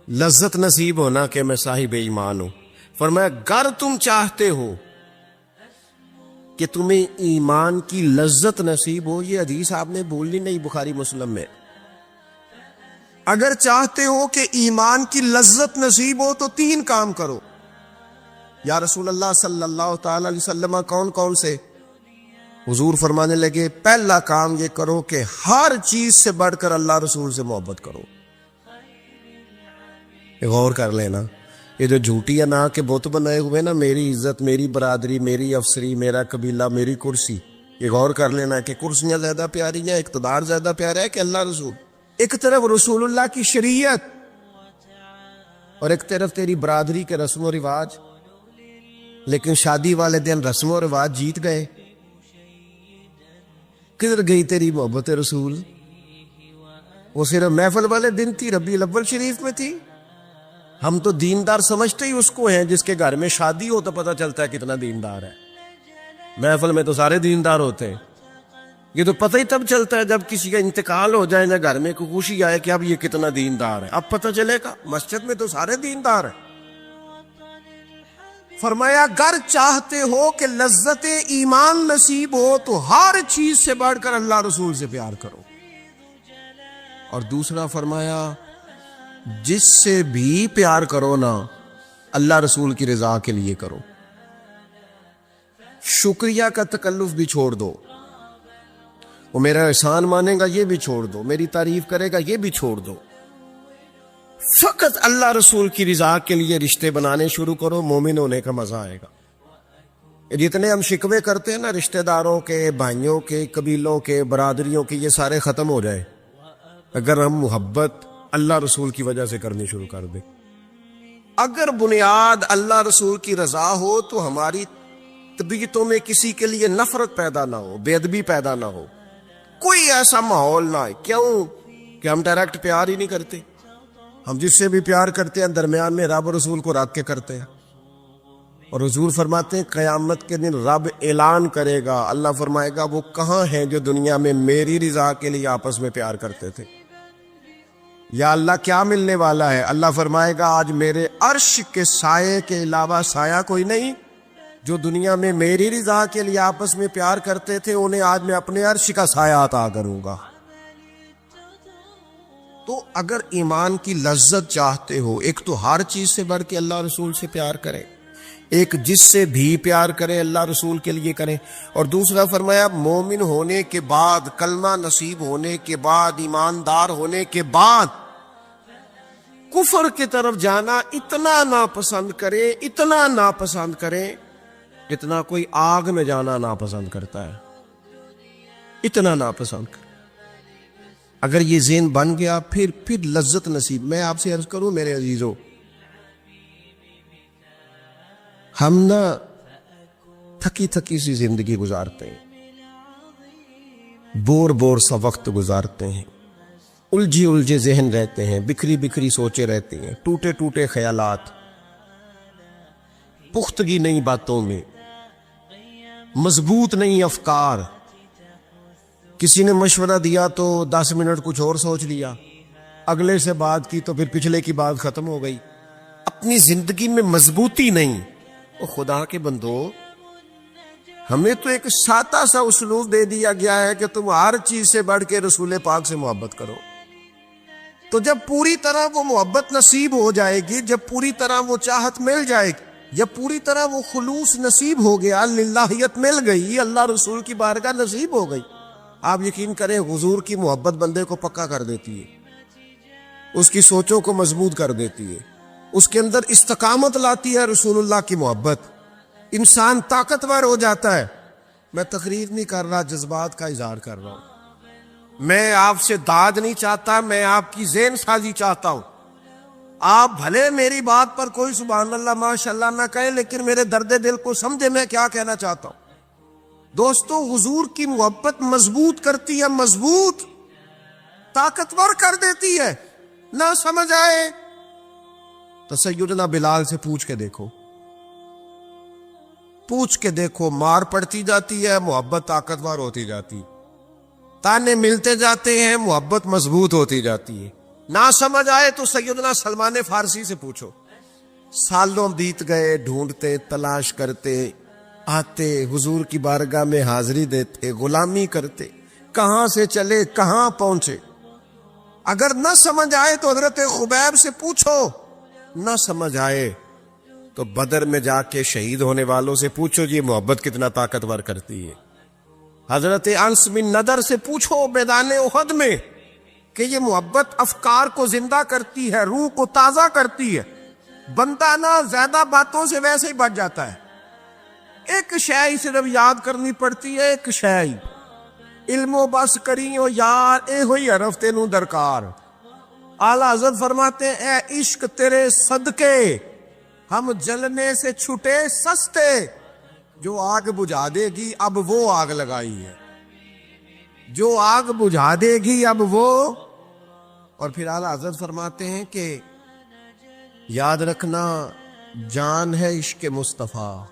لذت نصیب ہونا کہ میں صاحب ایمان ہوں. فرمایا اگر تم چاہتے ہو کہ تمہیں ایمان کی لذت نصیب ہو، یہ حدیث آپ نے بھولنی نہیں بخاری مسلم میں، اگر چاہتے ہو کہ ایمان کی لذت نصیب ہو تو 3 کام کرو. یا رسول اللہ صلی اللہ تعالی علیہ وسلم کون کون سے؟ حضور فرمانے لگے پہلا کام یہ کرو کہ ہر چیز سے بڑھ کر اللہ رسول سے محبت کرو. غور کر لینا، یہ جو جھوٹی انا کے بت بنائے ہوئے نا، میری عزت، میری برادری، میری افسری، میرا قبیلہ، میری کرسی، یہ غور کر لینا کہ کرسیاں زیادہ پیاری ہیں، اقتدار زیادہ پیارا ہے کہ اللہ رسول. ایک طرف رسول اللہ کی شریعت اور ایک طرف تیری برادری کے رسم و رواج، لیکن شادی والے دن رسم و رواج جیت گئے. کدھر گئی تیری محبت رسول؟ وہ صرف محفل والے دن تھی، ربیع الاول شریف میں تھی. ہم تو دیندار سمجھتے ہی اس کو ہیں جس کے گھر میں شادی ہو تو پتہ چلتا ہے کتنا دیندار ہے. محفل میں تو سارے دیندار ہوتے ہیں، یہ تو پتہ ہی تب چلتا ہے جب کسی کا انتقال ہو جائے، نہ گھر میں کوئی خوشی آئے کہ اب یہ کتنا دیندار ہے، اب پتہ چلے گا. مسجد میں تو سارے دیندار ہیں. فرمایا اگر چاہتے ہو کہ لذت ایمان نصیب ہو تو ہر چیز سے بڑھ کر اللہ رسول سے پیار کرو. اور دوسرا فرمایا جس سے بھی پیار کرو نا اللہ رسول کی رضا کے لیے کرو. شکریہ کا تکلف بھی چھوڑ دو، وہ میرا احسان مانے گا یہ بھی چھوڑ دو، میری تعریف کرے گا یہ بھی چھوڑ دو. فقط اللہ رسول کی رضا کے لیے رشتے بنانے شروع کرو، مومن ہونے کا مزہ آئے گا. جتنے ہم شکوے کرتے ہیں نا رشتہ داروں کے، بھائیوں کے، قبیلوں کے، برادریوں کے، یہ سارے ختم ہو جائے اگر ہم محبت اللہ رسول کی وجہ سے کرنی شروع کر دیں. اگر بنیاد اللہ رسول کی رضا ہو تو ہماری طبیعتوں میں کسی کے لیے نفرت پیدا نہ ہو، بے ادبی پیدا نہ ہو، کوئی ایسا ماحول نہ ہے. کیوں کہ ہم ڈائریکٹ پیار ہی نہیں کرتے. ہم جس سے بھی پیار کرتے ہیں درمیان میں رب رسول کو رکھ کے کرتے ہیں. اور حضور فرماتے ہیں قیامت کے دن رب اعلان کرے گا، اللہ فرمائے گا وہ کہاں ہیں جو دنیا میں میری رضا کے لیے آپس میں پیار کرتے تھے؟ یا اللہ کیا ملنے والا ہے؟ اللہ فرمائے گا آج میرے عرش کے سائے کے علاوہ سایہ کوئی نہیں۔ جو دنیا میں میری رضا کے لیے آپس میں پیار کرتے تھے انہیں آج میں اپنے عرش کا سایہ عطا کروں گا۔ تو اگر ایمان کی لذت چاہتے ہو، ایک تو ہر چیز سے بڑھ کے اللہ رسول سے پیار کریں، ایک جس سے بھی پیار کریں اللہ رسول کے لیے کریں، اور دوسرا فرمایا مومن ہونے کے بعد، کلمہ نصیب ہونے کے بعد، ایماندار ہونے کے بعد کفر کی طرف جانا اتنا ناپسند کریں، اتنا ناپسند کریں جتنا کوئی آگ میں جانا ناپسند کرتا ہے، اتنا ناپسند کریں۔ اگر یہ ذہن بن گیا پھر لذت نصیب۔ میں آپ سے عرض کروں میرے عزیزو، ہم نا تھکی تھکی سی زندگی گزارتے ہیں، بور سا وقت گزارتے ہیں، الجھے ذہن رہتے ہیں، بکھری بکھری سوچیں رہتی ہیں، ٹوٹے خیالات، پختگی نہیں باتوں میں، مضبوط نہیں افکار۔ کسی نے مشورہ دیا تو 10 منٹ کچھ اور سوچ لیا، اگلے سے بات کی تو پھر پچھلے کی بات ختم ہو گئی، اپنی زندگی میں مضبوطی نہیں۔ او خدا کے بندو، ہمیں تو ایک سادہ سا اسلوب دے دیا گیا ہے کہ تم ہر چیز سے بڑھ کے رسول پاک سے محبت کرو۔ تو جب پوری طرح وہ محبت نصیب ہو جائے گی، جب پوری طرح وہ چاہت مل جائے گی، جب پوری طرح وہ خلوص نصیب ہو گیا، للہیت مل گئی، اللہ رسول کی بارگاہ نصیب ہو گئی، آپ یقین کریں حضور کی محبت بندے کو پکا کر دیتی ہے، اس کی سوچوں کو مضبوط کر دیتی ہے، اس کے اندر استقامت لاتی ہے رسول اللہ کی محبت، انسان طاقتور ہو جاتا ہے۔ میں تقریر نہیں کر رہا، جذبات کا اظہار کر رہا ہوں۔ میں آپ سے داد نہیں چاہتا، میں آپ کی ذہن سازی چاہتا ہوں۔ آپ بھلے میری بات پر کوئی سبحان اللہ ماشاءاللہ نہ کہیں، لیکن میرے درد دل کو سمجھے میں کیا کہنا چاہتا ہوں۔ دوستو، حضور کی محبت مضبوط کرتی ہے، مضبوط طاقتور کر دیتی ہے۔ نہ سمجھ آئے تو سیدنا بلال سے پوچھ کے دیکھو، مار پڑتی جاتی ہے، محبت طاقتور ہوتی جاتی، تانے ملتے جاتے ہیں، محبت مضبوط ہوتی جاتی ہے۔ نہ سمجھ آئے تو سیدنا سلمان فارسی سے پوچھو، سالوں بیت گئے، ڈھونڈتے، تلاش کرتے، آتے حضور کی بارگاہ میں حاضری دیتے، غلامی کرتے، کہاں سے چلے کہاں پہنچے۔ اگر نہ سمجھ آئے تو حضرت خبیب سے پوچھو، نہ سمجھ آئے تو بدر میں جا کے شہید ہونے والوں سے پوچھو یہ محبت کتنا طاقتور کرتی ہے۔ حضرت انس بن نضر سے پوچھو میدان احد میں کہ یہ محبت افکار کو زندہ کرتی ہے، روح کو تازہ کرتی ہے۔ بندہ نہ زیادہ باتوں سے ویسے ہی بچ جاتا ہے، ایک شے ہی صرف یاد کرنی پڑتی ہے، ایک شے ہی، علم و بس کریو یار اے ہوئی حرف تینوں درکار۔ اعلیٰ حضرت فرماتے ہیں اے عشق تیرے صدقے ہم جلنے سے چھٹے سستے، جو آگ بجھا دے گی اب وہ آگ لگائی ہے، جو آگ بجھا دے گی اب وہ۔ اور پھر اعلیٰ حضرت فرماتے ہیں کہ یاد رکھنا جان ہے عشق مصطفیٰ،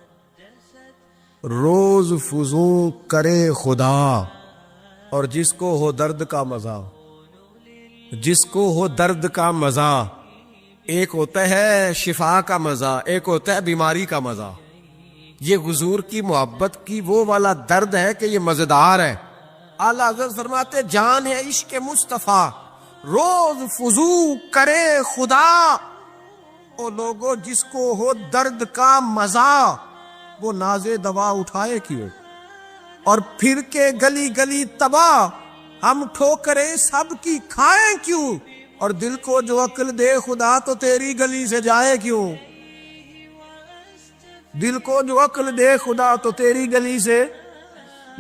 روز فزوں کرے خدا، اور جس کو ہو درد کا مزہ، جس کو ہو درد کا مزہ، ایک ہوتا ہے شفا کا مزہ، ایک ہوتا ہے بیماری کا مزہ۔ یہ حضور کی محبت کی وہ والا درد ہے کہ یہ مزیدار ہے۔ اعلیٰ حضرت فرماتے جان ہے عشق مصطفیٰ، روز فزوں کرے خدا، او لوگو جس کو ہو درد کا مزہ، وہ ناز دوا اٹھائے کیوں، اور پھر کے گلی گلی تباہ، ہم ٹھوکریں سب کی کھائیں کیوں، اور دل کو جو عقل دے خدا تو تیری گلی سے جائے کیوں، دل کو جو عقل دے خدا تو تیری گلی سے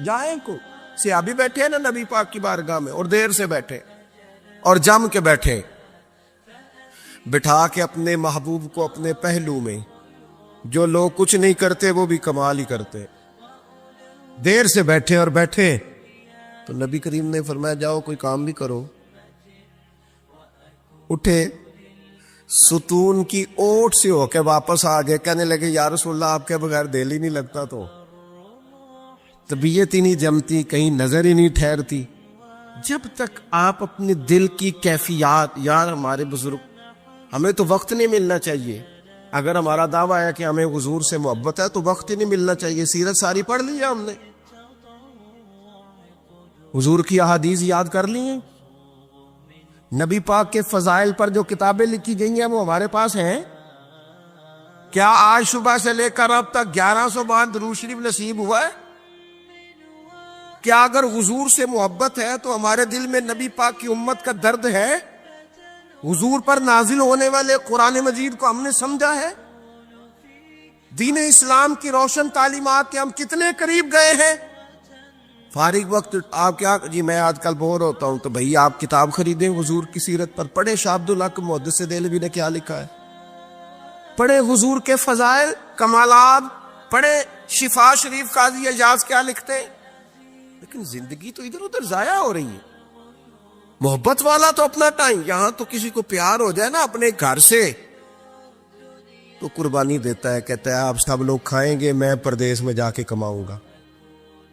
جائیں کیوں۔ صحابی بیٹھے ہیں نا نبی پاک کی بارگاہ میں، اور دیر سے بیٹھے اور جم کے بیٹھے، بٹھا کے اپنے محبوب کو اپنے پہلو میں، جو لوگ کچھ نہیں کرتے وہ بھی کمال ہی کرتے، دیر سے بیٹھے اور بیٹھے تو نبی کریم نے فرمایا جاؤ کوئی کام بھی کرو۔ اٹھے، ستون کی اوٹ سے ہو کے واپس آ گئے, کہنے لگے یا رسول اللہ آپ کے بغیر دل ہی نہیں لگتا, تو طبیعت ہی نہیں جمتی, کہیں نظر ہی نہیں ٹھہرتی. جب تک آپ اپنے دل کی کیفیات, یار ہمارے بزرگ, ہمیں تو وقت نہیں ملنا چاہیے. اگر ہمارا دعویٰ ہے کہ ہمیں حضور سے محبت ہے تو وقت ہی نہیں ملنا چاہیے. سیرت ساری پڑھ لی ہے ہم نے, حضور کی احادیث یاد کر لی ہیں, نبی پاک کے فضائل پر جو کتابیں لکھی گئی ہیں وہ ہمارے پاس ہیں. کیا آج صبح سے لے کر اب تک 1100 بار درود شریف نصیب ہوا ہے؟ کیا اگر حضور سے محبت ہے تو ہمارے دل میں نبی پاک کی امت کا درد ہے؟ حضور پر نازل ہونے والے قرآن مجید کو ہم نے سمجھا ہے؟ دین اسلام کی روشن تعلیمات کے ہم کتنے قریب گئے ہیں؟ فارغ وقت آپ کیا جی میں آج کل بور ہوتا ہوں, تو بھئی آپ کتاب خریدیں حضور کی سیرت پر, پڑھیں شاہ عبدالحق محدث دہلوی نے کیا لکھا ہے, پڑھیں حضور کے فضائل کمالات, پڑھیں شفا شریف قاضی اعجاز کیا لکھتے ہیں. لیکن زندگی تو ادھر ادھر ضائع ہو رہی ہے. محبت والا تو اپنا ٹائم, یہاں تو کسی کو پیار ہو جائے نا اپنے گھر سے تو قربانی دیتا ہے, کہتا ہے آپ سب لوگ کھائیں گے, میں پردیس میں جا کے کماؤں گا.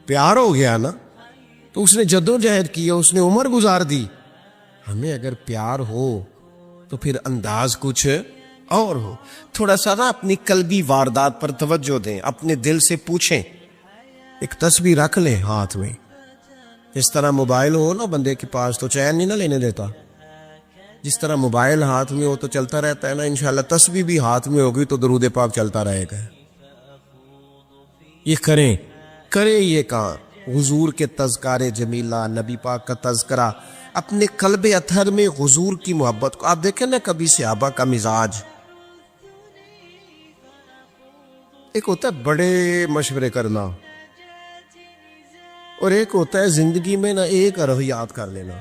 پیار ہو گیا نا تو اس نے جدوجہد کی, اس نے عمر گزار دی. ہمیں اگر پیار ہو تو پھر انداز کچھ اور ہو. تھوڑا سا نا اپنی قلبی واردات پر توجہ دیں, اپنے دل سے پوچھیں, ایک تسبیح رکھ لیں ہاتھ میں. جس طرح موبائل ہو نا بندے کے پاس تو چین نہیں نہ لینے دیتا, جس طرح موبائل ہاتھ میں ہو تو چلتا رہتا ہے نا, انشاءاللہ تسبیح بھی ہاتھ میں ہوگی تو درود پاک چلتا رہے گا. یہ کریں یہ کام, حضور کے تذکار جمیلہ, نبی پاک کا تذکرہ, اپنے قلب اطہر میں حضور کی محبت کو. آپ دیکھیں نا کبھی صحابہ کا مزاج, ایک ہوتا ہے بڑے مشورے کرنا اور ایک ہوتا ہے زندگی میں نا ایک حرف یاد کر لینا.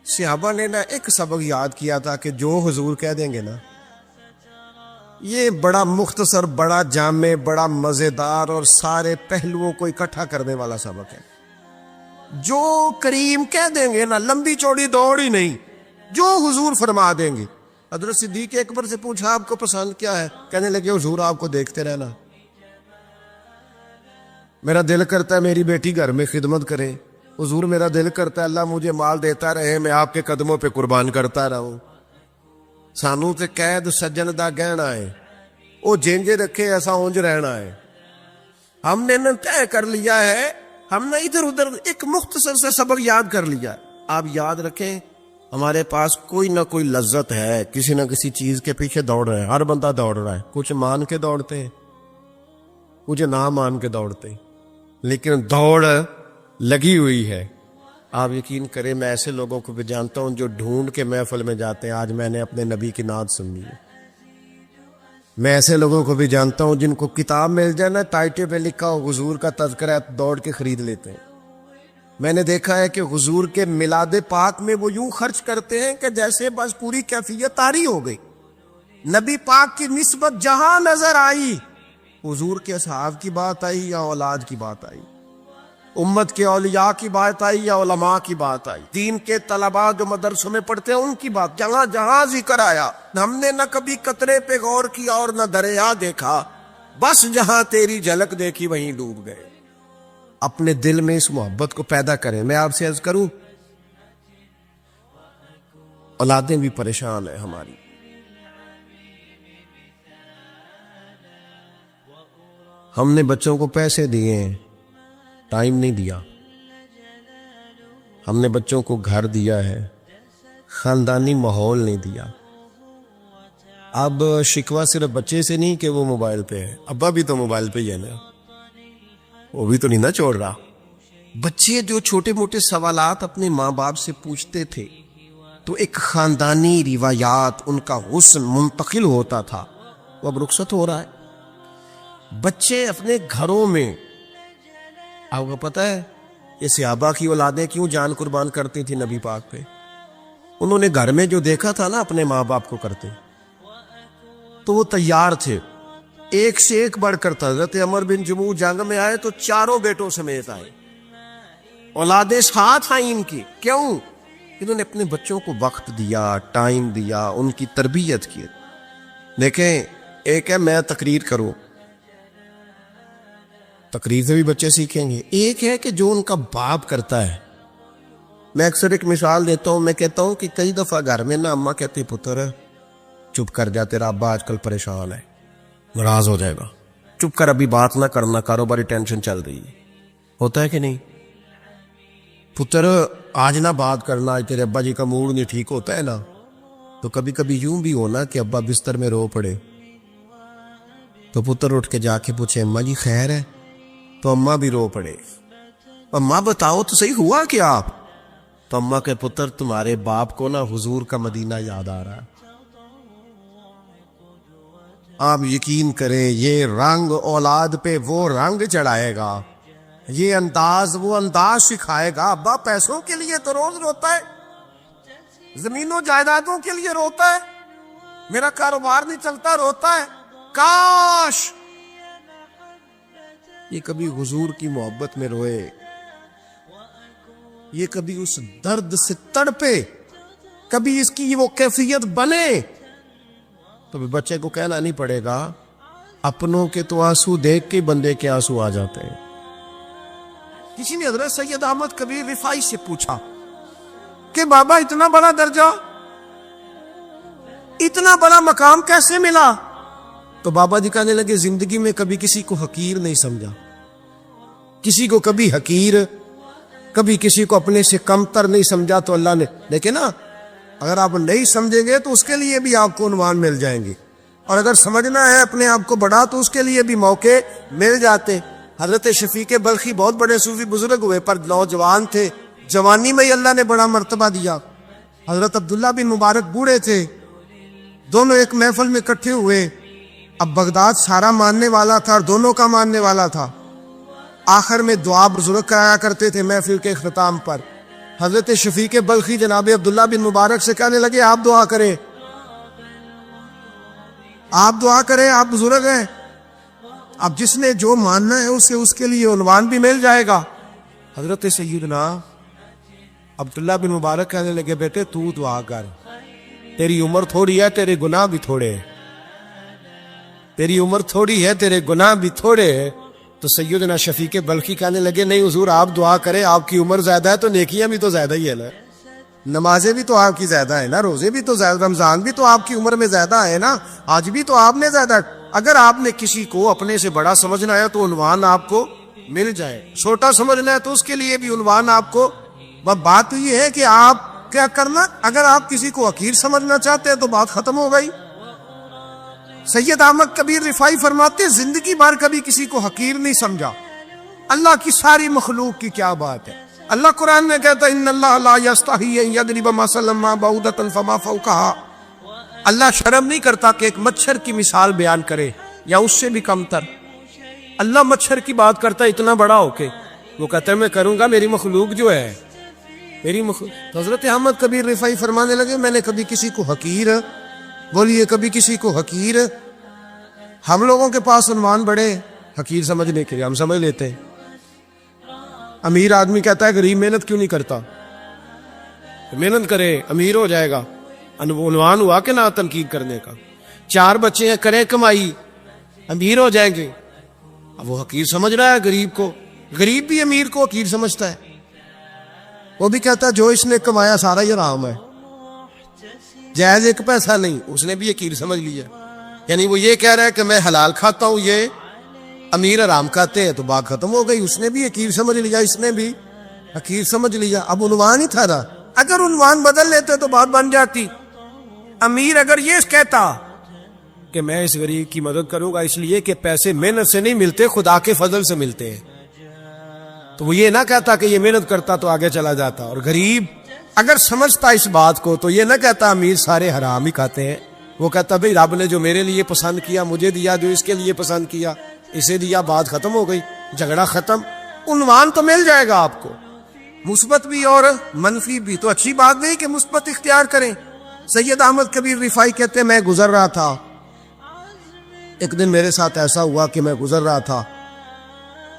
صحابہ نے نا ایک سبق یاد کیا تھا کہ جو حضور کہہ دیں گے نا, یہ بڑا مختصر, بڑا جامع, بڑا مزیدار اور سارے پہلوؤں کو اکٹھا کرنے والا سبق ہے. جو کریم کہہ دیں گے نا, لمبی چوڑی دوڑ ہی نہیں, جو حضور فرما دیں گے. حضرت صدیق اکبر سے پوچھا آپ کو پسند کیا ہے, کہنے لگے حضور آپ کو دیکھتے رہنا. میرا دل کرتا ہے میری بیٹی گھر میں خدمت کرے. حضور میرا دل کرتا ہے اللہ مجھے مال دیتا رہے, میں آپ کے قدموں پہ قربان کرتا رہوں. سانو تے قید سجن دا گہنا ہے, وہ جینجے رکھے ایسا اونج رہنا ہے. ہم نے نہ طے کر لیا ہے, ہم نے ادھر ادھر ایک مختصر سے سبق یاد کر لیا. آپ یاد رکھیں ہمارے پاس کوئی نہ کوئی لذت ہے, کسی نہ کسی چیز کے پیچھے دوڑ رہے ہیں, ہر بندہ دوڑ رہا ہے. کچھ مان کے دوڑتے ہیں, کچھ نہ مان کے دوڑتے ہیں, لیکن دوڑ لگی ہوئی ہے. آپ یقین کریں میں ایسے لوگوں کو بھی جانتا ہوں جو ڈھونڈ کے محفل میں جاتے ہیں, آج میں نے اپنے نبی کی نعت سنی ہے. میں ایسے لوگوں کو بھی جانتا ہوں جن کو کتاب مل جائے نا, ٹائٹل پہ لکھا ہو حضور کا تذکرہ, دوڑ کے خرید لیتے ہیں. میں نے دیکھا ہے کہ حضور کے میلاد پاک میں وہ یوں خرچ کرتے ہیں کہ جیسے بس پوری کیفیت طاری ہو گئی. نبی پاک کی نسبت جہاں نظر آئی, حضور کے اصحاب کی بات آئی یا اولاد کی بات آئی, امت کے اولیاء کی بات آئی یا علماء کی بات آئی, دین کے طلباء جو مدرسوں میں پڑھتے ہیں ان کی بات, جہاں جہاں ذکر آیا. ہم نے نہ کبھی قطرے پہ غور کیا اور نہ دریا دیکھا, بس جہاں تیری جھلک دیکھی وہیں ڈوب گئے. اپنے دل میں اس محبت کو پیدا کریں. میں آپ سے عرض کروں, اولادیں بھی پریشان ہیں ہماری. ہم نے بچوں کو پیسے دیے ہیں, ٹائم نہیں دیا. ہم نے بچوں کو گھر دیا ہے, خاندانی ماحول نہیں دیا. اب شکوہ صرف بچے سے نہیں کہ وہ موبائل پہ ہے, ابا بھی تو موبائل پہ ہی ہے نا, وہ بھی تو نہیں نا چھوڑ رہا. بچے جو چھوٹے موٹے سوالات اپنے ماں باپ سے پوچھتے تھے تو ایک خاندانی روایات, ان کا حسن منتقل ہوتا تھا, وہ اب رخصت ہو رہا ہے. بچے اپنے گھروں میں, آپ کو پتہ ہے یہ صحابہ کی اولادیں کیوں جان قربان کرتی تھی نبی پاک پہ؟ انہوں نے گھر میں جو دیکھا تھا نا اپنے ماں باپ کو کرتے, تو وہ تیار تھے. ایک سے ایک بڑھ کر تھا. حضرت عمر بن جموح جنگ میں آئے تو چاروں بیٹوں سمیت آئے, اولادیں ساتھ آئیں ان کی. کیوں؟ انہوں نے اپنے بچوں کو وقت دیا، ٹائم دیا، ان کی تربیت کی. دیکھیں ایک ہے میں تقریر کروں، تقریر سے بھی بچے سیکھیں گے. ایک ہے کہ جو ان کا باپ کرتا ہے. میں اکثر ایک مثال دیتا ہوں، میں کہتا ہوں کہ کئی دفعہ گھر میں نا اماں کہتی پتر چپ کر جا، تیرا ابا آج کل پریشان ہے، ناراض ہو جائے گا، چپ کر، ابھی بات نہ کرنا، کاروباری ٹینشن چل رہی ہے. ہوتا ہے کہ نہیں؟ پتر آج نہ بات کرنا، آج تیرے ابا جی کا موڈ نہیں ٹھیک، ہوتا ہے نا. تو کبھی کبھی یوں بھی ہونا کہ ابا بستر میں رو پڑے تو پتر اٹھ کے جا کے پوچھے اماں جی خیر ہے، تو اماں بھی رو پڑے. اماں بتاؤ تو صحیح ہوا کیا؟ آپ تو اماں کے پتر تمہارے باپ کو نا حضور کا مدینہ یاد آ رہا ہے. آپ یقین کریں یہ رنگ اولاد پہ وہ رنگ چڑھائے گا، یہ انداز وہ انداز سکھائے گا. ابا پیسوں کے لیے تو روز روتا ہے، زمینوں جائیدادوں کے لیے روتا ہے، میرا کاروبار نہیں چلتا روتا ہے. کاش یہ کبھی حضور کی محبت میں روئے، یہ کبھی اس درد سے تڑپے، کبھی اس کی وہ کیفیت بنے. تو بچے کو کہنا نہیں پڑے گا. اپنوں کے تو آنسو دیکھ کے بندے کے آنسو آ جاتے ہیں. کسی نے حضرت سید احمد کبیر رفاعی سے پوچھا کہ بابا اتنا بڑا درجہ، اتنا بڑا مقام کیسے ملا؟ تو بابا جی کہنے لگے زندگی میں کبھی کسی کو حقیر نہیں سمجھا، کسی کو کبھی حقیر، کبھی کسی کو اپنے سے کم تر نہیں سمجھا. تو اللہ نے دیکھے نا، اگر آپ نہیں سمجھیں گے تو اس کے لیے بھی آپ کو عنوان مل جائیں گے، اور اگر سمجھنا ہے اپنے آپ کو بڑا تو اس کے لیے بھی موقع مل جاتے. حضرت شفیق بلخی بہت بڑے صوفی بزرگ ہوئے پر نوجوان تھے، جوانی میں ہی اللہ نے بڑا مرتبہ دیا. حضرت عبداللہ بن مبارک بوڑھے تھے، دونوں ایک محفل میں اکٹھے ہوئے. اب بغداد سارا ماننے والا تھا اور دونوں کا ماننے والا تھا. آخر میں دعا بزرگ کرایا کرتے تھے محفل کے اختتام پر. حضرت شفیق بلخی جناب عبداللہ بن مبارک سے کہنے لگے آپ دعا کریں، آپ دعا کریں، آپ بزرگ ہیں. اب جس نے جو ماننا ہے اسے اس کے لیے عنوان بھی مل جائے گا. حضرت سیدنا عبداللہ بن مبارک کہنے لگے بیٹے تو دعا کر، تیری عمر تھوڑی ہے، تیرے گناہ بھی تھوڑے ہیں، تیری عمر تھوڑی ہے، تیرے گناہ بھی تھوڑے ہیں. تو سیدنا شفیق بلخی کہنے لگے نہیں حضور آپ دعا کریں، آپ کی عمر زیادہ ہے تو نیکیاں بھی تو زیادہ ہی ہے نا، نمازیں بھی تو آپ کی زیادہ ہے نا، روزے بھی تو زیادہ، رمضان بھی تو آپ کی عمر میں زیادہ ہے نا، آج بھی تو آپ نے زیادہ. اگر آپ نے کسی کو اپنے سے بڑا سمجھنا ہے تو عنوان آپ کو مل جائے، چھوٹا سمجھنا ہے تو اس کے لیے بھی عنوان آپ کو. بات یہ ہے کہ آپ کیا کرنا، اگر آپ کسی کو حقیر سمجھنا چاہتے ہیں تو بات ختم ہو گئی. سید احمد کبیر رفاعی فرماتے زندگی بھر کبھی کسی کو حقیر نہیں سمجھا. اللہ کی ساری مخلوق کی کیا بات ہے. اللہ قرآن میں کہتا ہے ان اللہ لا یستحی ان یضرب مثلا ما بعوضۃ فما فوقها. اللہ شرم نہیں کرتا کہ ایک مچھر کی مثال بیان کرے یا اس سے بھی کم تر. اللہ مچھر کی بات کرتا ہے اتنا بڑا ہو کے، وہ کہتا ہے میں کروں گا، میری مخلوق جو ہے میری مخلوق. تو حضرت احمد کبیر رفاعی فرمانے لگے میں نے کبھی کسی کو حقیر، بولیے کبھی کسی کو حقیر. ہم لوگوں کے پاس عنوان بڑے حقیر سمجھنے کے لیے ہم سمجھ لیتے ہیں. امیر آدمی کہتا ہے غریب محنت کیوں نہیں کرتا، محنت کرے امیر ہو جائے گا، عنوان ہوا کہ نہ تنقید کرنے کا. 4 بچے ہیں کریں کمائی امیر ہو جائیں گے. اب وہ حقیر سمجھ رہا ہے غریب کو، غریب بھی امیر کو حقیر سمجھتا ہے. وہ بھی کہتا ہے جو اس نے کمایا سارا ہی حرام ہے، جائز ایک پیسہ نہیں، اس نے بھی حقیر سمجھ لیا. یعنی وہ یہ کہہ رہا ہے کہ میں حلال کھاتا ہوں، یہ امیر حرام کھاتے ہیں، تو بات ختم ہو گئی. اس نے بھی حقیر سمجھ لیا، اس نے بھی حقیر سمجھ لیا. اب عنوان ہی تھا نا، اگر عنوان بدل لیتے تو بات بن جاتی. امیر اگر یہ کہتا کہ میں اس غریب کی مدد کروں گا اس لیے کہ پیسے محنت سے نہیں ملتے، خدا کے فضل سے ملتے ہیں، تو وہ یہ نہ کہتا کہ یہ محنت کرتا تو آگے چلا جاتا. اور غریب اگر سمجھتا اس بات کو تو یہ نہ کہتا امیر سارے حرام ہی کھاتے ہیں، وہ کہتا بھئی رب نے جو میرے لیے پسند کیا مجھے دیا، جو اس کے لیے پسند کیا اسے دیا، بات ختم ہو گئی، جھگڑا ختم. عنوان تو مل جائے گا آپ کو، مثبت بھی اور منفی بھی. تو اچھی بات نہیں کہ مثبت اختیار کریں. سید احمد کبیر رفاعی کہتے ہیں میں گزر رہا تھا، ایک دن میرے ساتھ ایسا ہوا کہ میں گزر رہا تھا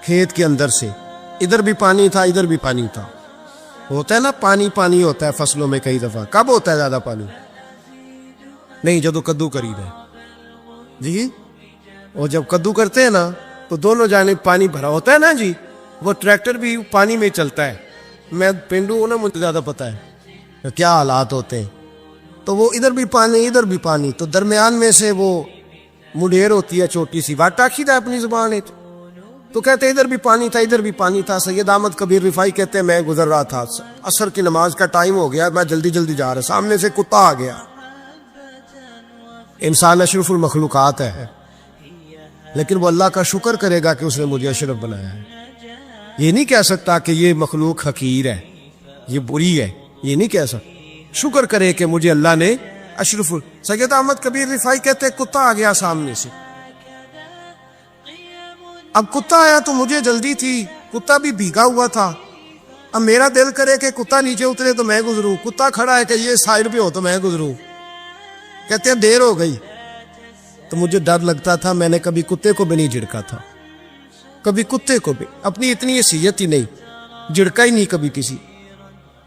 کھیت کے اندر سے، ادھر بھی پانی تھا ادھر بھی پانی تھا. ہوتا ہے نا پانی پانی ہوتا ہے فصلوں میں کئی دفعہ. کب ہوتا ہے زیادہ پانی؟ نہیں جب کدو قریب ہے جی. اور جب کدو کرتے ہیں نا تو دونوں جانب پانی بھرا ہوتا ہے نا جی. وہ ٹریکٹر بھی پانی میں چلتا ہے. میں پینڈو ہوں نا, مجھے زیادہ پتہ ہے کیا حالات ہوتے ہیں. تو وہ ادھر بھی پانی ادھر بھی پانی, تو درمیان میں سے وہ مڈیر ہوتی ہے چھوٹی سی, واٹاکشی تھا اپنی زبان ہے. تو کہتے ہیں ادھر بھی پانی تھا ادھر بھی پانی تھا. سید احمد کبیر رفائی کہتے ہیں میں گزر رہا تھا, عصر کی نماز کا ٹائم ہو گیا, میں جلدی جلدی جا رہا, سامنے سے کتا آ گیا. انسان اشرف المخلوقات ہے, لیکن وہ اللہ کا شکر کرے گا کہ اس نے مجھے اشرف بنایا ہے. یہ نہیں کہہ سکتا کہ یہ مخلوق حقیر ہے, یہ بری ہے, یہ نہیں کہہ سکتا. شکر کرے کہ مجھے اللہ نے اشرف. سید احمد کبیر رفائی کہتے ہیں کتا آ گیا سامنے سے. اب کتا آیا تو مجھے جلدی تھی, کتا بھی بھیگا ہوا تھا. اب میرا دل کرے کہ کتا نیچے اترے تو میں گزروں, کتا کھڑا ہے کہ یہ سائڈ پہ ہو تو میں گزروں. کہتے ہیں دیر ہو گئی. تو مجھے ڈر لگتا تھا, میں نے کبھی کتے کو بھی نہیں جھڑکا تھا, کبھی کتے کو بھی, اپنی اتنی حیثیت ہی نہیں, جھڑکا ہی نہیں کبھی کسی.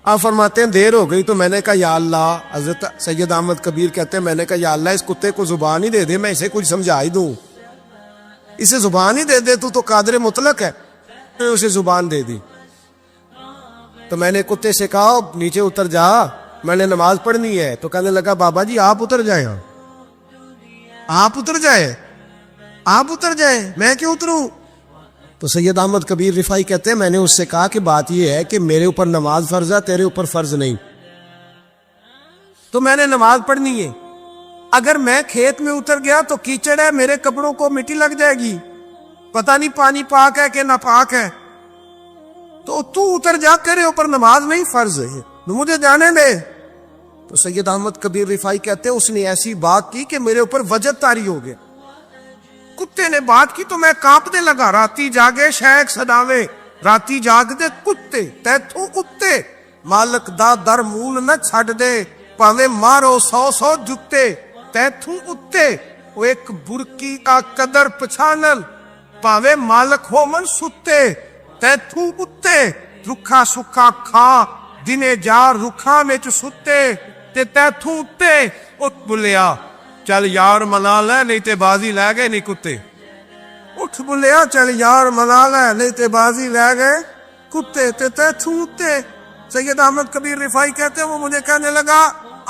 آپ فرماتے ہیں دیر ہو گئی تو میں نے کہا یا اللہ, حضرت سید احمد کبیر کہتے ہیں میں نے کہا یا اللہ اس کتے کو زبان ہی دے دے, میں اسے کچھ سمجھا ہی دوں, اسے زبان ہی دے دے, تو قادر مطلق ہے. اسے زبان دے دی. تو میں نے کتے سے کہا نیچے اتر جا, میں نے نماز پڑھنی ہے. تو کہنے لگا بابا جی آپ اتر جائیں, آپ اتر جائیں, آپ اتر جائیں, میں کیوں اتروں؟ تو سید احمد کبیر رفائی کہتے ہیں میں نے اس سے کہا کہ بات یہ ہے کہ میرے اوپر نماز فرض ہے, تیرے اوپر فرض نہیں, تو میں نے نماز پڑھنی ہے. اگر میں کھیت میں اتر گیا تو کیچڑ ہے, میرے کپڑوں کو مٹی لگ جائے گی, پتہ نہیں پانی پاک ہے کہ ناپاک ہے. تو اتر جا, تیرے اوپر نماز نہیں فرض ہے, تو مجھے جانے دے. تو سید احمد کبیر رفائی کہتے ہیں اس نے ایسی بات کی کہ میرے اوپر وجد طاری ہو گیا. کتے نے بات کی تو میں کانپنے لگا. راتی جاگے شیخ سداوے, راتی جاگ دے کتے, تیتھوں کتے مالک دا در مول نہ چھڈ دے, پاوے مارو 100 جتے, تیتھوں کتے وہ ایک برکی کا قدر پچھانل, پاوے مالک ہو من ستے, تیتھوں کتے رکھا سکھا کھا دنے جار رکھا میں ستے, تے تیتھوں اتے اٹھ بلیا چل یار منا لے نہیں تے بازی لے گئے نہیں کتے. اٹھ بلیا چل یار منا لے نہیں تے بازی لے گئے کتے, تے تیتھوں اتے. سید احمد کبیر رفائی کہتے ہیں وہ مجھے کہنے لگا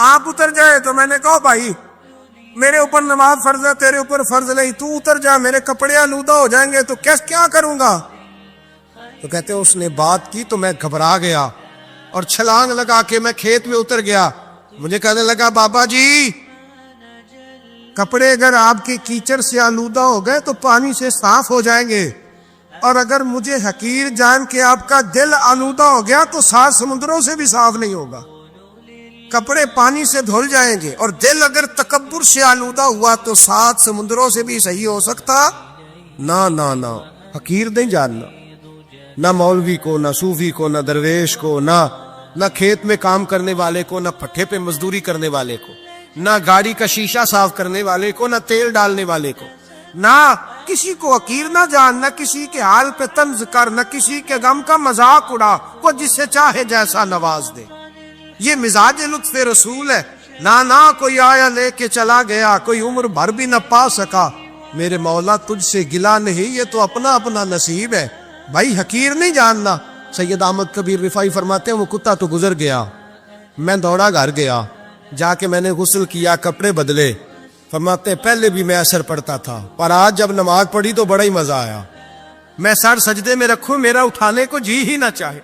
آپ اتر جائے. تو میں نے کہا بھائی میرے اوپر نماز فرض ہے, تیرے اوپر فرض نہیں, تو اتر جا, میرے کپڑے آلودہ ہو جائیں گے تو کیا کروں گا. تو کہتے ہیں اس نے بات کی تو میں گھبرا گیا اور چھلانگ لگا کے میں کھیت میں اتر گیا. مجھے کہنے لگا بابا جی کپڑے اگر آپ کے کیچڑ سے آلودہ ہو گئے تو پانی سے صاف ہو جائیں گے, اور اگر مجھے حقیر جان کے آپ کا دل آلودہ ہو گیا تو 7 سمندروں سے بھی صاف نہیں ہوگا. کپڑے پانی سے دھل جائیں گے, اور دل اگر تکبر سے آلودہ ہوا تو 7 سمندروں سے بھی صحیح ہو سکتا نہ. حقیر نہیں جاننا, نہ مولوی کو, نہ صوفی کو, نہ درویش کو, نہ کھیت میں کام کرنے والے کو, نہ پٹھے پہ مزدوری کرنے والے کو, نہ گاڑی کا شیشہ صاف کرنے والے کو, نہ تیل ڈالنے والے کو, نہ کسی کو حقیر نہ جان, نہ کسی کے حال پہ طنز کر, نہ کسی کے غم کا مذاق اڑا, وہ جس سے چاہے جیسا نواز دے. یہ مزاج لطف رسول ہے. نہ کوئی آیا لے کے چلا گیا, کوئی عمر بھر بھی نہ پا سکا, میرے مولا تجھ سے گلا نہیں, یہ تو اپنا اپنا نصیب ہے. بھائی حقیر نہیں جاننا. سید احمد کبیر رفائی فرماتے ہیں وہ کتا تو گزر گیا, میں دوڑا گھر گیا, جا کے میں نے غسل کیا, کپڑے بدلے. فرماتے ہیں پہلے بھی میں اثر پڑتا تھا, پر آج جب نماز پڑھی تو بڑا ہی مزہ آیا. میں سر سجدے میں رکھوں میرا اٹھانے کو جی ہی نہ چاہے,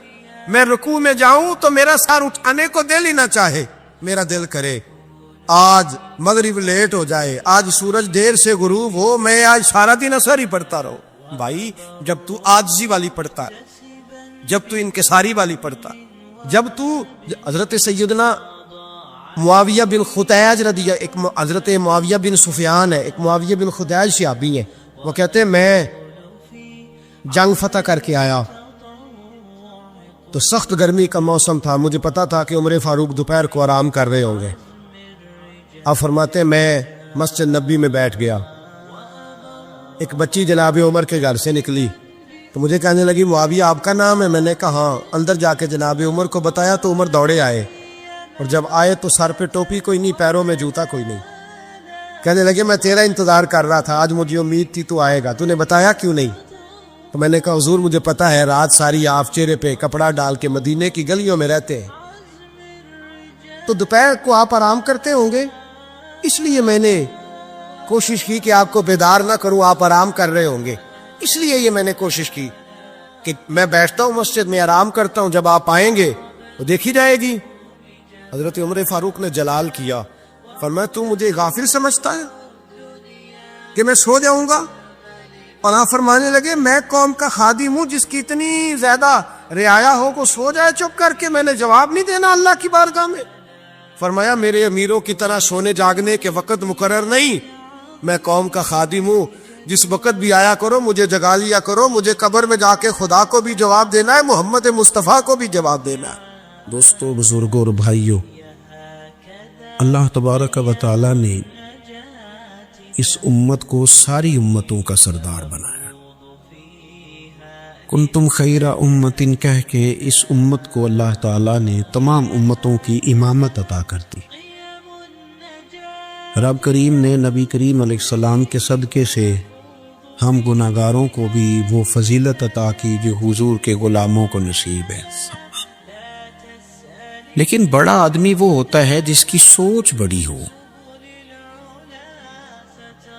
میں رکوع میں جاؤں تو میرا سر اٹھانے کو دل ہی نہ چاہے. میرا دل کرے آج مغرب لیٹ ہو جائے, آج سورج دیر سے غروب ہو, میں آج سارا دن اثر ہی پڑھتا رہوں. بھائی جب تو عاجزی والی پڑھتا ہے, جب تو انکساری والی پڑھتا, جب تو حضرت سیدنا معاویہ بن خدیج رضی ایک حضرت معاویہ بن سفیان ہے, ایک معاویہ بن خدیج صحابی ہیں, وہ کہتے ہیں میں جنگ فتح کر کے آیا تو سخت گرمی کا موسم تھا, مجھے پتا تھا کہ عمر فاروق دوپہر کو آرام کر رہے ہوں گے. آپ فرماتے ہیں میں مسجد نبی میں بیٹھ گیا, ایک بچی جناب عمر کے گھر سے نکلی, تو مجھے کہنے لگی معاویہ آپ کا نام ہے؟ میں نے کہا ہاں۔ اندر جا کے جناب عمر کو بتایا تو عمر دوڑے آئے، اور جب آئے تو سر پہ ٹوپی کوئی نہیں، پیروں میں جوتا کوئی نہیں۔ کہنے لگے میں تیرا انتظار کر رہا تھا، آج مجھے امید تھی تو آئے گا، تو نے بتایا کیوں نہیں؟ تو میں نے کہا حضور مجھے پتا ہے رات ساری آپ چہرے پہ کپڑا ڈال کے مدینے کی گلیوں میں رہتے ہیں، تو دوپہر کو آپ آرام کرتے ہوں گے، اس لیے میں نے کوشش کی کہ آپ کو بیدار نہ کروں، آپ آرام کر رہے ہوں گے، اس لیے یہ میں نے کوشش کی کہ میں بیٹھتا ہوں مسجد میں آرام کرتا ہوں، جب آپ آئیں گے تو دیکھی جائے گی۔ حضرت عمر فاروق نے جلال کیا، فرمایا تو مجھے غافل سمجھتا ہے کہ میں سو جاؤں گا؟ اور آپ فرمانے لگے میں قوم کا خادم ہوں جس کی اتنی زیادہ رعایا ہو کو سو جائے چپ کر کے، میں نے جواب نہیں دینا اللہ کی بارگاہ میں؟ فرمایا میرے امیروں کی طرح سونے جاگنے کے وقت مقرر نہیں، میں قوم کا خادم ہوں، جس وقت بھی آیا کرو مجھے جگا لیا کرو، مجھے قبر میں جا کے خدا کو بھی جواب دینا ہے، محمد مصطفیٰ کو بھی جواب دینا ہے۔ دوستو، بزرگوں اور بھائیوں، اللہ تبارک و تعالی نے اس امت کو ساری امتوں کا سردار بنایا۔ کنتم خیر امت کہہ کے اس امت کو اللہ تعالیٰ نے تمام امتوں کی امامت عطا کر دی۔ رب کریم نے نبی کریم علیہ السلام کے صدقے سے ہم گناہگاروں کو بھی وہ فضیلت عطا کی جو حضور کے غلاموں کو نصیب ہے۔ لیکن بڑا آدمی وہ ہوتا ہے جس کی سوچ بڑی ہو،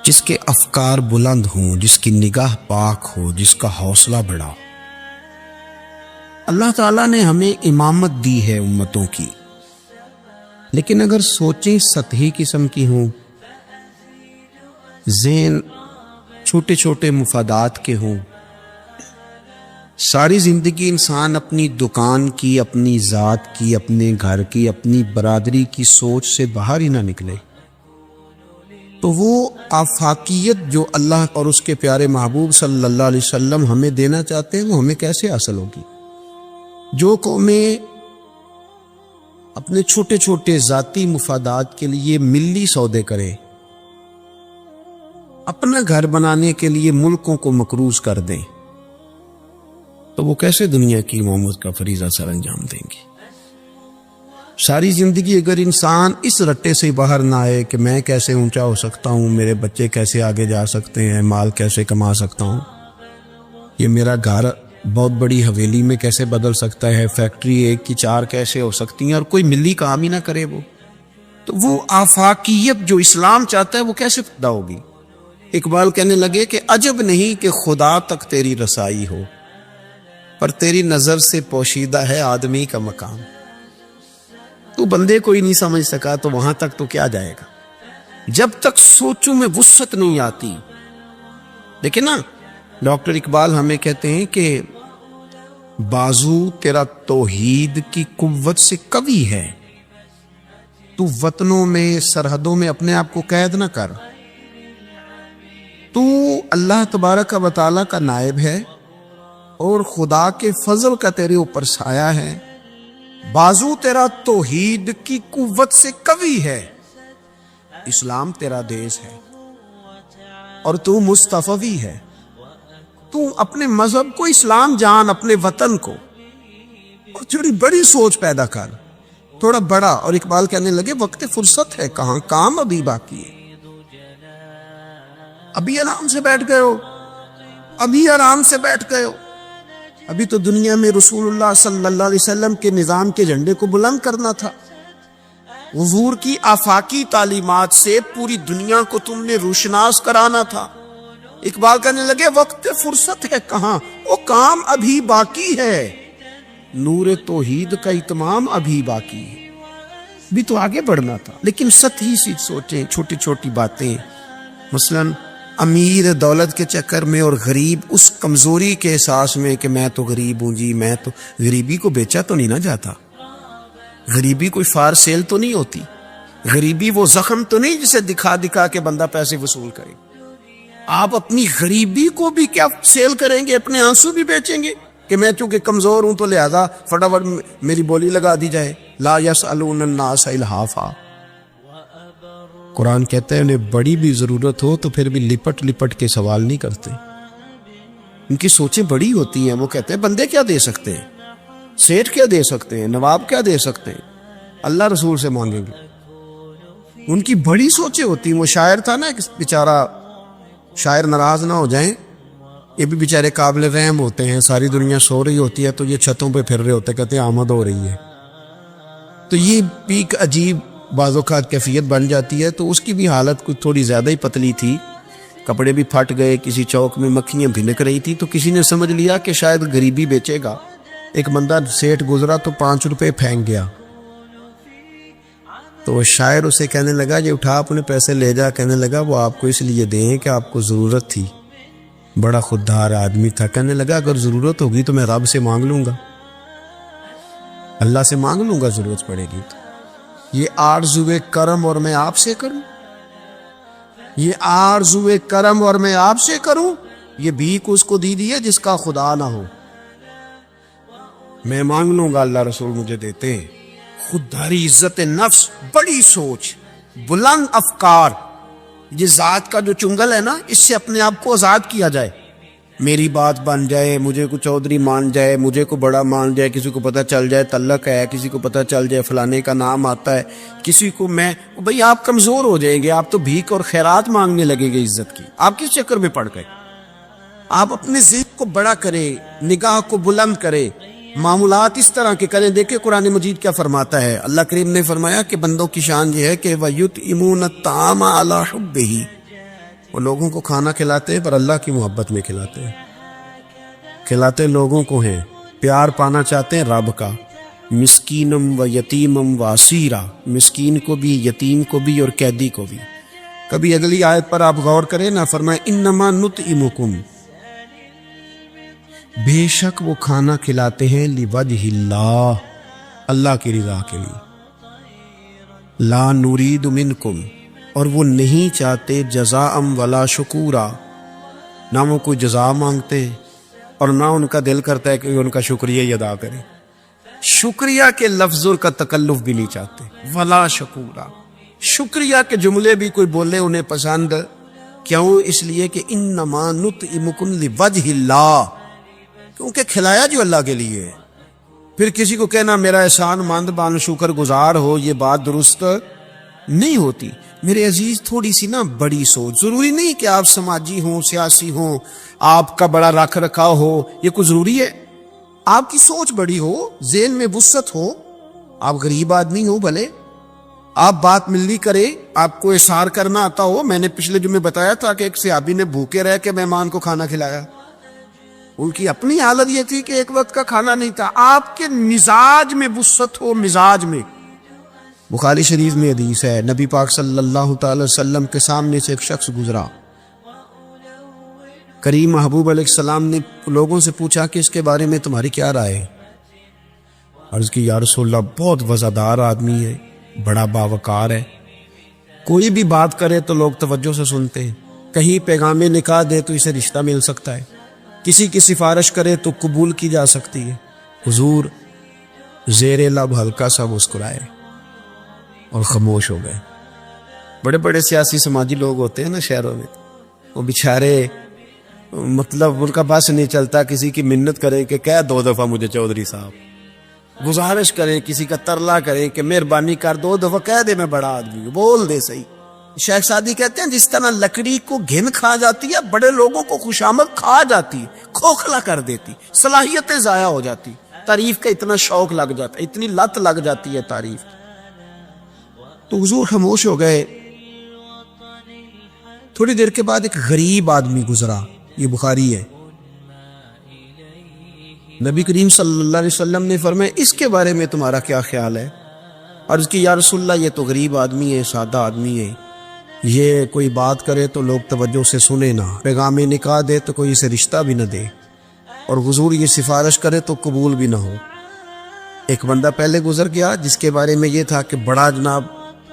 جس کے افکار بلند ہوں، جس کی نگاہ پاک ہو، جس کا حوصلہ بڑا ہو۔ اللہ تعالیٰ نے ہمیں امامت دی ہے امتوں کی، لیکن اگر سوچیں سطحی قسم کی ہوں، ذہن چھوٹے چھوٹے مفادات کے ہوں، ساری زندگی انسان اپنی دکان کی، اپنی ذات کی، اپنے گھر کی، اپنی برادری کی سوچ سے باہر ہی نہ نکلے، تو وہ آفاقیت جو اللہ اور اس کے پیارے محبوب صلی اللہ علیہ وسلم ہمیں دینا چاہتے ہیں وہ ہمیں کیسے حاصل ہوگی؟ جو قومیں اپنے چھوٹے چھوٹے ذاتی مفادات کے لیے ملی سودے کرے، اپنا گھر بنانے کے لیے ملکوں کو مقروض کر دیں، تو وہ کیسے دنیا کی امامت کا فریضہ سر انجام دیں گے؟ ساری زندگی اگر انسان اس رٹے سے باہر نہ آئے کہ میں کیسے اونچا ہو سکتا ہوں، میرے بچے کیسے آگے جا سکتے ہیں، مال کیسے کما سکتا ہوں، یہ میرا گھر بہت بڑی حویلی میں کیسے بدل سکتا ہے، فیکٹری 1 کی 4 کیسے ہو سکتی ہیں، اور کوئی ملی کام ہی نہ کرے، وہ تو وہ آفاقیت جو اسلام چاہتا ہے وہ کیسے پیدا ہوگی؟ اقبال کہنے لگے کہ عجب نہیں کہ خدا تک تیری رسائی ہو، پر تیری نظر سے پوشیدہ ہے آدمی کا مقام۔ تو بندے کو ہی نہیں سمجھ سکا تو وہاں تک تو کیا جائے گا؟ جب تک سوچوں میں وسعت نہیں آتی۔ دیکھیں نا، ڈاکٹر اقبال ہمیں کہتے ہیں کہ بازو تیرا توحید کی قوت سے قوی ہے، تو وطنوں میں، سرحدوں میں اپنے آپ کو قید نہ کر، تو اللہ تبارک و تعالیٰ کا نائب ہے اور خدا کے فضل کا تیرے اوپر سایہ ہے۔ بازو تیرا توحید کی قوت سے قوی ہے، اسلام تیرا دیس ہے اور تو مصطفی ہے، تو اپنے مذہب کو اسلام جان، اپنے وطن کو، اور تھوڑی بڑی سوچ پیدا کر، تھوڑا بڑا۔ اور اقبال کہنے لگے وقت فرصت ہے کہاں، کام ابھی باقی ہے، ابھی آرام سے بیٹھ گئے ہو، ابھی آرام سے بیٹھ گئے ہو، ابھی تو دنیا میں رسول اللہ صلی اللہ علیہ وسلم کے نظام کے جھنڈے کو بلند کرنا تھا، حضور کی آفاقی تعلیمات سے پوری دنیا کو تم نے روشناس کرانا تھا۔ اقبال کہنے لگے وقت فرصت ہے کہاں، وہ کام ابھی باقی ہے، نور توحید کا اتمام ابھی باقی ہے، بھی تو آگے بڑھنا تھا۔ لیکن سطحی سی سوچیں، چھوٹی چھوٹی باتیں، مثلاً امیر دولت کے چکر میں اور غریب اس کمزوری کے احساس میں کہ میں تو غریب ہوں جی، میں تو، غریبی کو بیچا تو نہیں نہ جاتا، غریبی کوئی فار سیل تو نہیں ہوتی، غریبی وہ زخم تو نہیں جسے دکھا دکھا کے بندہ پیسے وصول کرے۔ آپ اپنی غریبی کو بھی کیا سیل کریں گے، اپنے آنسو بھی بیچیں گے کہ میں چونکہ کمزور ہوں تو لہذا فٹافٹ میری بولی لگا دی جائے، لا یسألون الناس الحافا۔ قرآن کہتا ہے انہیں بڑی بھی ضرورت ہو تو پھر بھی لپٹ لپٹ کے سوال نہیں کرتے، ان کی سوچیں بڑی ہوتی ہیں. وہ کہتے ہیں بندے کیا دے سکتے ہیں, سیٹھ کیا دے سکتے ہیں, نواب کیا دے سکتے ہیں, اللہ رسول سے مانگیں گے. ان کی بڑی سوچیں ہوتی ہیں. وہ شاعر تھا نا ایک بیچارہ, شاعر ناراض نہ ہو جائیں, یہ بھی بیچارے قابل رحم ہوتے ہیں. ساری دنیا سو رہی ہوتی ہے تو یہ چھتوں پہ پھر رہے ہوتے ہیں, کہتے ہیں آمد ہو رہی ہے. تو یہ بھی ایک عجیب بعض اوقات کیفیت بن جاتی ہے. تو اس کی بھی حالت کچھ تھوڑی زیادہ ہی پتلی تھی, کپڑے بھی پھٹ گئے, کسی چوک میں مکھیاں بھنک رہی تھی. تو کسی نے سمجھ لیا کہ شاید غریبی بیچے گا. ایک بندہ سیٹھ گزرا تو 5 روپے پھینک گیا. تو وہ شاعر اسے کہنے لگا یہ اٹھا اپنے پیسے لے جا. کہنے لگا وہ آپ کو اس لیے دیں کہ آپ کو ضرورت تھی. بڑا خوددار آدمی تھا. کہنے لگا اگر ضرورت ہوگی تو میں رب سے مانگ لوں گا, اللہ سے مانگ لوں گا, ضرورت پڑے گی تو. یہ آرزوئے کرم اور میں آپ سے کروں, یہ آرزوئے کرم اور میں آپ سے کروں, یہ بھیک اس کو دی دی ہے جس کا خدا نہ ہو. میں مانگ لوں گا, اللہ رسول مجھے دیتے ہیں. خودداری, عزت نفس, بڑی سوچ, بلند افکار. یہ ذات کا جو چنگل ہے نا, اس سے اپنے آپ کو آزاد کیا جائے. میری بات بن جائے, مجھے کو چودھری مان جائے, مجھے کو بڑا مان جائے, کسی کو پتہ چل جائے تعلق ہے, کسی کو پتہ چل جائے فلانے کا نام آتا ہے, کسی کو میں بھئی آپ کمزور ہو جائیں گے. آپ تو بھیک اور خیرات مانگنے لگیں گے عزت کی. آپ کس چکر میں پڑ گئے؟ آپ اپنے ذہن کو بڑا کرے, نگاہ کو بلند کرے, معاملات اس طرح کے کریں. دیکھیں قرآن مجید کیا فرماتا ہے. اللہ کریم نے فرمایا کہ بندوں کی شان یہ ہے کہ وَيُطْعِمُونَ الطَّعَامَ عَلَىٰ حُبِّهِ, وہ لوگوں کو کھانا کھلاتے ہیں پر اللہ کی محبت میں کھلاتے ہیں. کھلاتے لوگوں کو ہیں, پیار پانا چاہتے ہیں رب کا. مسکینم و یتیمم و اسیرا, مسکین کو بھی, یتیم کو بھی اور قیدی کو بھی. کبھی اگلی آیت پر آپ غور کریں نا, فرمائے انما نطعمکم, بے شک وہ کھانا کھلاتے ہیں لوجہ اللہ, اللہ کی رضا کے لیے. لا نرید منکم, اور وہ نہیں چاہتے جزاء ولا شکورا, نہ وہ کوئی جزا مانگتے اور نہ ان کا دل کرتا ہے کہ ان کا شکریہ ہی ادا کریں. شکریہ کے لفظوں کا تکلف بھی نہیں چاہتے. ولا شکورا, شکریہ کے جملے بھی کوئی بولے انہیں پسند. کیوں؟ اس لیے کہ انما نطعمکم لوجہ اللہ, کیونکہ کھلایا جو اللہ کے لیے ہے. پھر کسی کو کہنا میرا احسان مند بان شکر گزار ہو, یہ بات درست نہیں ہوتی. میرے عزیز تھوڑی سی نا بڑی سوچ. ضروری نہیں کہ آپ سماجی ہوں, سیاسی ہوں, آپ کا بڑا رکھ رکھاؤ ہو, یہ کوئی ضروری ہے. آپ کی سوچ بڑی ہو, ذہن میں وسعت ہو, آپ غریب آدمی ہو بھلے, آپ بات ملی کرے, آپ کو احسار کرنا آتا ہو. میں نے پچھلے جمعے بتایا تھا کہ ایک صحابی نے بھوکے رہ کے مہمان کو کھانا کھلایا. ان کی اپنی حالت یہ تھی کہ ایک وقت کا کھانا نہیں تھا. آپ کے مزاج میں وسعت ہو, مزاج میں. بخاری شریف میں حدیث ہے, نبی پاک صلی اللہ تعالی وسلم کے سامنے سے ایک شخص گزرا. کریم محبوب علیہ السلام نے لوگوں سے پوچھا کہ اس کے بارے میں تمہاری کیا رائے ہے؟ عرض کی یا رسول اللہ, بہت وفادار آدمی ہے, بڑا باوقار ہے, کوئی بھی بات کرے تو لوگ توجہ سے سنتے ہیں, کہیں پیغام نکاح دے تو اسے رشتہ مل سکتا ہے, کسی کی سفارش کرے تو قبول کی جا سکتی ہے. حضور زیر لب ہلکا سا مسکرائے اور خاموش ہو گئے. بڑے بڑے سیاسی سماجی لوگ ہوتے ہیں نا شہروں میں, وہ بیچارے مطلب ان کا بس نہیں چلتا, کسی کی منت کریں کہ کہہ 2 دفعہ مجھے چودھری صاحب, گزارش کریں, کسی کا ترلا کریں کہ مہربانی کر 2 دفعہ کہہ دے میں بڑا آدمی ہوں, بول دے صحیح. شیخ سعدی کہتے ہیں جس طرح لکڑی کو گھن کھا جاتی ہے, بڑے لوگوں کو خوشامد کھا جاتی, کھوکھلا کر دیتی, صلاحیتیں ضائع ہو جاتی, تعریف کا اتنا شوق لگ جاتا, اتنی لت لگ جاتی ہے تعریف. تو حضور خاموش ہو گئے. تھوڑی دیر کے بعد ایک غریب آدمی گزرا, یہ بخاری ہے. نبی کریم صلی اللہ علیہ وسلم نے فرمایا اس کے بارے میں تمہارا کیا خیال ہے؟ عرض کی یا رسول اللہ, یہ تو غریب آدمی ہے, سادہ آدمی ہے, یہ کوئی بات کرے تو لوگ توجہ سے سنے نہ, پیغام نکاح دے تو کوئی اسے رشتہ بھی نہ دے, اور حضور یہ سفارش کرے تو قبول بھی نہ ہو. ایک بندہ پہلے گزر گیا جس کے بارے میں یہ تھا کہ بڑا جناب,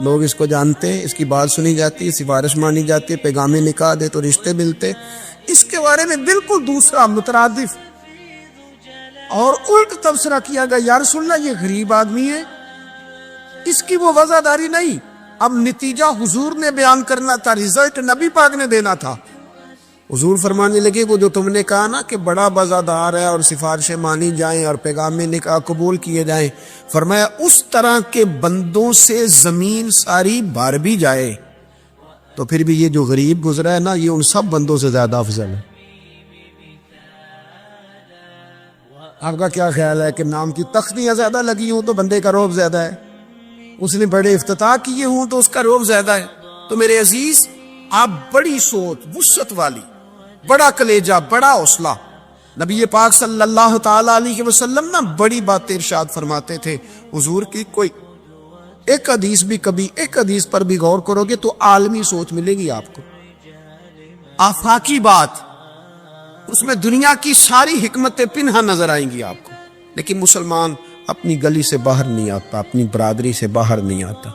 لوگ اس کو جانتے ہیں, اس کی بات سنی جاتی ہے, سفارش مانی جاتی ہے, پیغام نکاح دے تو رشتے ملتے. اس کے بارے میں بالکل دوسرا مترادف اور الٹ تبصرہ کیا گیا, یا رسول اللہ یہ غریب آدمی ہے, اس کی وہ وفاداری نہیں. اب نتیجہ حضور نے بیان کرنا تھا, رزلٹ نبی پاک نے دینا تھا. حضور فرمانے لگے وہ جو تم نے کہا نا کہ بڑا بازادار ہے اور سفارشیں مانی جائیں اور پیغام نکاح قبول کیے جائیں، فرمایا اس طرح کے بندوں سے زمین ساری بھر بھی جائے تو پھر بھی یہ جو غریب گزرا ہے نا، یہ ان سب بندوں سے زیادہ افضل ہے۔ آپ کا کیا خیال ہے کہ نام کی تختیاں زیادہ لگی ہوں تو بندے کا رعب زیادہ ہے، اس نے بڑے افتتاح کیے ہوں تو اس کا رعب زیادہ ہے؟ تو میرے عزیز، آپ بڑی سوچ، وسعت والی، بڑا کلیجہ، بڑا حوصلہ، نبی پاک صلی اللہ تعالی علیہ وسلم نا بڑی بات ارشاد فرماتے تھے۔ حضور کی کوئی ایک حدیث بھی، کبھی ایک حدیث پر بھی غور کرو گے تو عالمی سوچ ملے گی آپ کو، آفاقی بات، اس میں دنیا کی ساری حکمتیں پنہا نظر آئیں گی آپ کو۔ لیکن مسلمان اپنی گلی سے باہر نہیں آتا، اپنی برادری سے باہر نہیں آتا،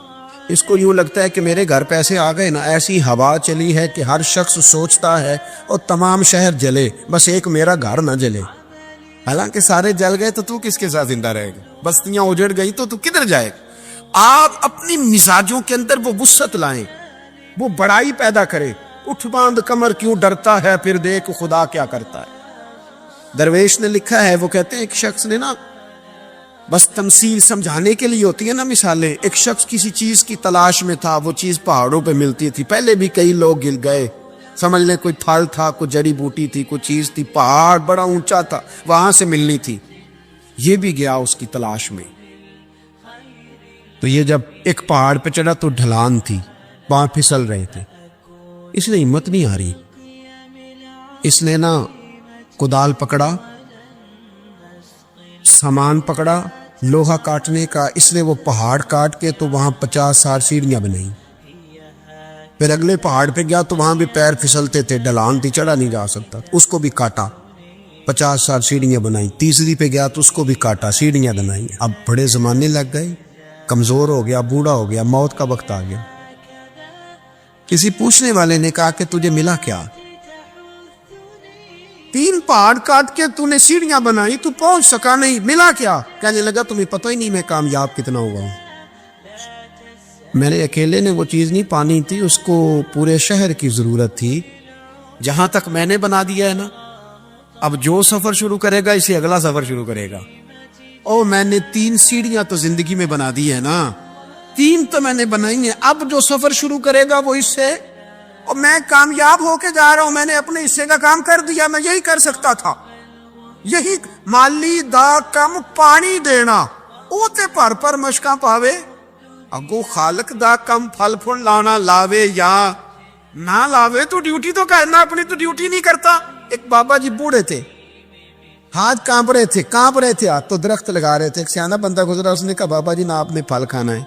اس کو یوں لگتا ہے کہ میرے گھر پیسے آ گئے نا، ایسی ہوا چلی ہے کہ ہر شخص سوچتا ہے اور تمام شہر جلے، بس ایک میرا گھر نہ جلے۔ حالانکہ سارے جل گئے تو کس کے ساتھ زندہ رہے گا؟ بستیاں اجڑ گئی تو کدھر جائے گا؟ آپ اپنی مزاجوں کے اندر وہ وسعت لائیں، وہ بڑائی پیدا کرے۔ اٹھ باندھ کمر کیوں ڈرتا ہے، پھر دیکھ خدا کیا کرتا ہے۔ درویش نے لکھا ہے، وہ کہتے ہیں ایک شخص نے نا، بس تمثیل سمجھانے کے لیے ہوتی ہے نا مثالیں، ایک شخص کسی چیز کی تلاش میں تھا، وہ چیز پہاڑوں پہ ملتی تھی، پہلے بھی کئی لوگ گر گئے، سمجھ لیں کوئی پھل تھا، کوئی جڑی بوٹی تھی، کوئی چیز تھی، پہاڑ بڑا اونچا تھا، وہاں سے ملنی تھی، یہ بھی گیا اس کی تلاش میں۔ تو یہ جب ایک پہاڑ پہ چڑھا تو ڈھلان تھی، پاؤں پھسل رہے تھے، اس نے ہمت نہیں آ رہی، اس نے نا کدال پکڑا، سامان پکڑا لوہا کاٹنے کا، اس نے وہ پہاڑ کاٹ کے تو وہاں 50-60 سیڑھیاں بنائیں۔ پھر اگلے پہاڑ پہ گیا تو وہاں بھی پیر پھسلتے تھے، ڈھلان تھی، چڑھا نہیں جا سکتا، اس کو بھی کاٹا، 50-60 سیڑھیاں بنائیں۔ تیسری پہ گیا تو اس کو بھی کاٹا، سیڑھیاں بنائیں۔ اب بڑے زمانے لگ گئے، کمزور ہو گیا، بوڑھا ہو گیا، موت کا وقت آ گیا۔ کسی پوچھنے والے نے کہا کہ تجھے ملا کیا؟ 3 پہاڑ کاٹ کے تو نے سیڑھیاں بنائی، تو پہنچ سکا نہیں، ملا کیا؟ کہنے لگا تمہیں پتہ ہی نہیں میں کامیاب کتنا ہوا ہوں، میں نے اکیلے نے وہ چیز نہیں پانی تھی، اس کو پورے شہر کی ضرورت تھی، جہاں تک میں نے بنا دیا ہے نا، اب جو سفر شروع کرے گا اسے اگلا سفر شروع کرے گا۔ او میں نے 3 سیڑھیاں تو زندگی میں بنا دی ہے نا، 3 تو میں نے بنائی ہیں، اب جو سفر شروع کرے گا وہ اس سے، اور میں کامیاب ہو کے جا رہا ہوں، میں نے اپنے حصے کا کام کر دیا، میں یہی کر سکتا تھا، یہی مالی دا کم پانی دینا، او تے پر پر مشکاں پاوے، اگو خالق دا کم پھل پھل لانا، لاوے یا نہ لاوے تو ڈیوٹی تو کرنا، اپنی تو ڈیوٹی نہیں کرتا۔ ایک بابا جی بوڑھے تھے، ہاتھ کانپ رہے تھے ہاتھ، تو درخت لگا رہے تھے، ایک سیانا بندہ گزرا، اس نے کہا بابا جی نہ آپ نے پھل کھانا ہے،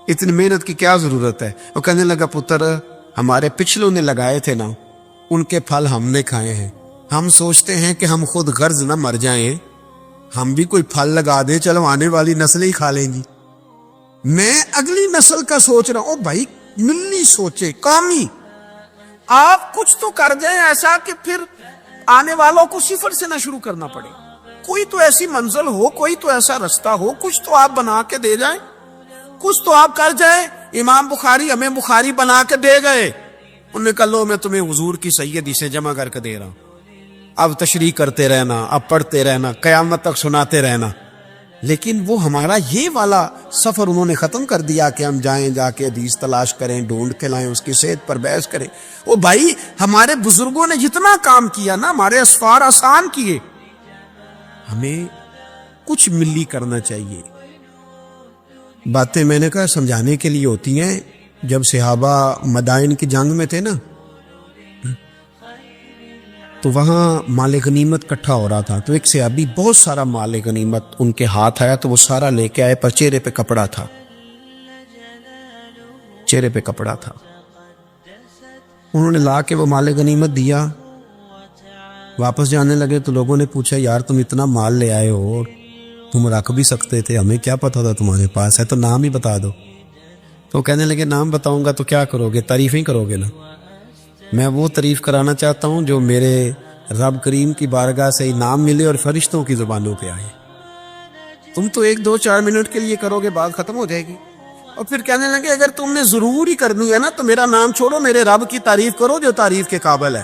اتنی محنت کی کیا ضرورت ہے؟ وہ کہنے لگا پتر ہمارے پچھلوں نے لگائے تھے نا، ان کے پھل ہم نے کھائے ہیں، ہم سوچتے ہیں کہ ہم خود غرض نہ مر جائیں، ہم بھی کوئی پھل لگا دیں، چلو آنے والی نسلیں ہی کھا لیں گی، میں اگلی نسل کا سوچ رہا ہوں۔ بھائی ملی سوچے، قومی، آپ کچھ تو کر جائیں ایسا کہ پھر آنے والوں کو صفر سے نہ شروع کرنا پڑے، کوئی تو ایسی منزل ہو، کوئی تو ایسا رستہ ہو، کچھ تو آپ بنا کے دے جائیں، کچھ تو آپ کر جائیں۔ امام بخاری ہمیں بخاری بنا کے دے گئے، انہوں نے کہا لو میں تمہیں حضور کی سیدی سے جمع کر کے دے رہا ہوں، اب تشریح کرتے رہنا، اب پڑھتے رہنا، قیامت تک سناتے رہنا۔ لیکن وہ ہمارا یہ والا سفر انہوں نے ختم کر دیا کہ ہم جائیں، جا کے حدیث تلاش کریں، ڈھونڈ کے لائیں، اس کی صحت پر بحث کریں۔ او بھائی ہمارے بزرگوں نے جتنا کام کیا نا، ہمارے اسفار آسان کیے، ہمیں کچھ ملی کرنا چاہیے۔ باتیں میں نے کہا سمجھانے کے لیے ہوتی ہیں۔ جب صحابہ مدائن کی جنگ میں تھے نا، تو وہاں مال غنیمت کٹھا ہو رہا تھا، تو ایک صحابی بہت سارا مال غنیمت ان کے ہاتھ آیا تو وہ سارا لے کے آئے، پر چہرے پہ کپڑا تھا، چہرے پہ کپڑا تھا، انہوں نے لا کے وہ مال غنیمت دیا، واپس جانے لگے تو لوگوں نے پوچھا یار تم اتنا مال لے آئے ہو، تم رکھ بھی سکتے تھے، ہمیں کیا پتا تھا تمہارے پاس ہے، تو نام ہی بتا دو۔ تو کہنے لگے نام بتاؤں گا تو کیا کرو گے، تعریفیں کرو گے نا، میں وہ تعریف کرانا چاہتا ہوں جو میرے رب کریم کی بارگاہ سے انعام ملے اور فرشتوں کی زبانوں پہ آئے۔ تم تو 1-2-4 منٹ کے لیے کرو گے، بات ختم ہو جائے گی۔ اور پھر کہنے لگے اگر تم نے ضرور ہی کرنی ہے نا تو میرا نام چھوڑو، میرے رب کی تعریف کرو جو تعریف کے قابل ہے۔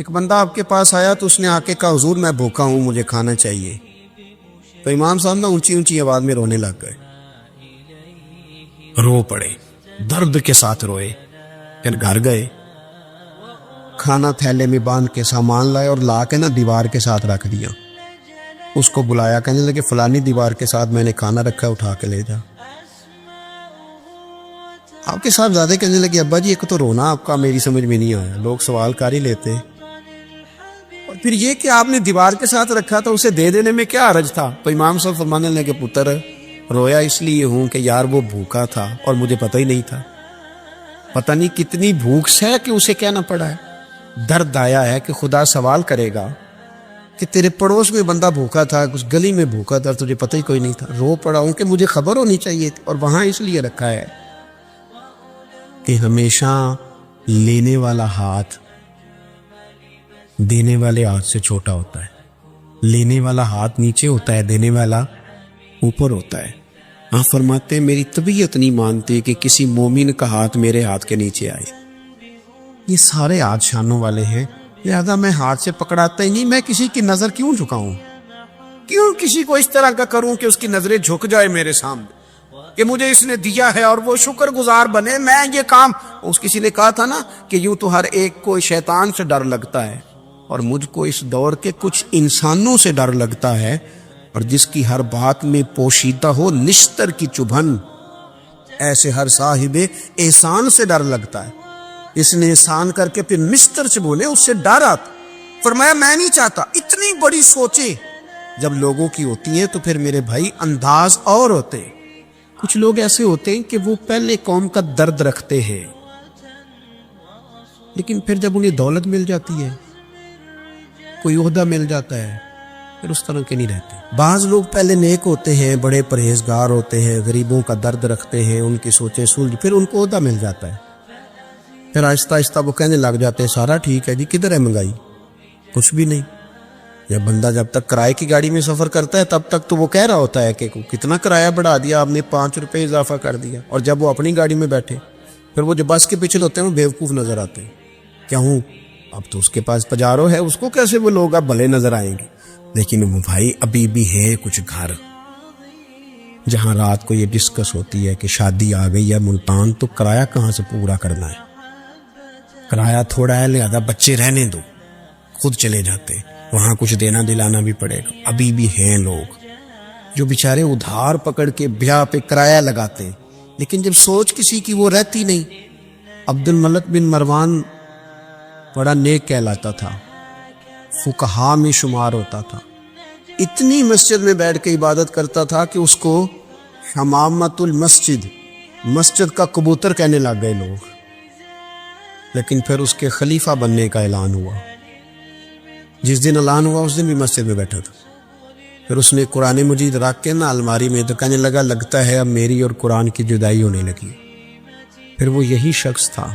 ایک بندہ آپ کے پاس آیا تو اس نے آ کے کہا حضور میں بھوکا ہوں مجھے کھانا چاہیے. تو امام صاحب نا اونچی اونچی آواز میں رونے لگ گئے, رو پڑے, درد کے ساتھ روئے. پھر گھر گئے, کھانا تھیلے میں باندھ کے سامان لائے اور لا کے نا دیوار کے ساتھ رکھ دیا. اس کو بلایا, کہنے لگے فلانی دیوار کے ساتھ میں نے کھانا رکھا ہے, اٹھا کے لے جا. آپ کے صاحب زیادہ کہنے لگے ابا جی ایک تو رونا آپ کا میری سمجھ میں نہیں آیا, لوگ سوال کر ہی لیتے, اور پھر یہ کہ آپ نے دیوار کے ساتھ رکھا تھا اسے دے دینے میں کیا حرج تھا. تو امام صاحب فرمانے لگے پتر رویا اس لیے ہوں کہ یار وہ بھوکا تھا اور مجھے پتہ ہی نہیں تھا. پتہ نہیں کتنی بھوک سے کہ اسے کہنا پڑا ہے. درد آیا ہے کہ خدا سوال کرے گا کہ تیرے پڑوس میں بندہ بھوکا تھا, کچھ گلی میں بھوکا تھا, تجھے پتہ ہی کوئی نہیں تھا. رو پڑا ہوں کہ مجھے خبر ہونی چاہیے تھی. اور وہاں اس لیے رکھا ہے کہ ہمیشہ لینے والا ہاتھ دینے والے ہاتھ سے چھوٹا ہوتا ہے. لینے والا ہاتھ نیچے ہوتا ہے, دینے والا اوپر ہوتا ہے. آپ فرماتے ہیں میری طبیعت نہیں مانتی کہ کسی مومن کا ہاتھ میرے ہاتھ کے نیچے آئے. یہ سارے ہاتھ شانوں والے ہیں, لہذا میں ہاتھ سے پکڑاتا ہی نہیں. میں کسی کی نظر کیوں جھکاؤں, کیوں کسی کو اس طرح کا کروں کہ اس کی نظریں جھک جائے میرے سامنے کہ مجھے اس نے دیا ہے اور وہ شکر گزار بنے. میں یہ کام, اس کسی نے کہا تھا نا کہ یوں تو ہر ایک کو شیطان سے ڈر لگتا ہے, اور مجھ کو اس دور کے کچھ انسانوں سے ڈر لگتا ہے, اور جس کی ہر بات میں پوشیدہ ہو نشتر کی چبھن, ایسے ہر صاحب احسان سے ڈر لگتا ہے. اس نے احسان کر کے پھر نشتر سے بولے, اس سے ڈر آتا. فرمایا میں نہیں چاہتا اتنی بڑی سوچیں جب لوگوں کی ہوتی ہیں تو پھر میرے بھائی انداز اور ہوتے. کچھ لوگ ایسے ہوتے ہیں کہ وہ پہلے قوم کا درد رکھتے ہیں, لیکن پھر جب انہیں دولت مل جاتی ہے, کوئی عہدہ مل جاتا ہے, پھر اس طرح کے نہیں رہتے. بعض لوگ پہلے نیک ہوتے ہیں, بڑے پرہیزگار ہوتے ہیں, غریبوں کا درد رکھتے ہیں, ان کی سوچیں سلجھ, پھر ان کو عہدہ مل جاتا ہے, پھر آہستہ آہستہ وہ کہنے لگ جاتے ہیں سارا ٹھیک ہے جی, کدھر ہے مہنگائی, کچھ بھی نہیں. یا بندہ جب تک کرائے کی گاڑی میں سفر کرتا ہے تب تک تو وہ کہہ رہا ہوتا ہے کہ کتنا کرایہ بڑھا دیا آپ نے, 5 روپے اضافہ کر دیا. اور جب وہ اپنی گاڑی میں بیٹھے پھر وہ جو بس کے پیچھے ہوتے ہیں وہ بیوقوف نظر آتے ہیں. کیا ہوں اب تو اس کے پاس پجارو ہے, اس کو کیسے وہ لوگ اب بھلے نظر آئیں گے. لیکن وہ بھائی ابھی بھی ہے کچھ گھر جہاں رات کو یہ ڈسکس ہوتی ہے کہ شادی آ گئی ہے ملتان, تو کرایہ کہاں سے پورا کرنا ہے, کرایہ تھوڑا ہے لہذا بچے رہنے دو, خود چلے جاتے, وہاں کچھ دینا دلانا بھی پڑے گا. ابھی بھی ہیں لوگ جو بیچارے ادھار پکڑ کے بیاہ پہ کرایہ لگاتے ہیں, لیکن جب سوچ کسی کی وہ رہتی نہیں. عبد الملک بن مروان بڑا نیک کہلاتا تھا, فقہا میں شمار ہوتا تھا, اتنی مسجد میں بیٹھ کے عبادت کرتا تھا کہ اس کو حمامت المسجد, مسجد کا کبوتر کہنے لگ گئے لوگ. لیکن پھر اس کے خلیفہ بننے کا اعلان ہوا. جس دن اعلان ہوا اس دن بھی مسجد میں بیٹھا تھا. پھر اس نے قرآن مجید رکھ کے نا الماری میں, تو کہنے لگا لگتا ہے اب میری اور قرآن کی جدائی ہونے لگی. پھر وہ یہی شخص تھا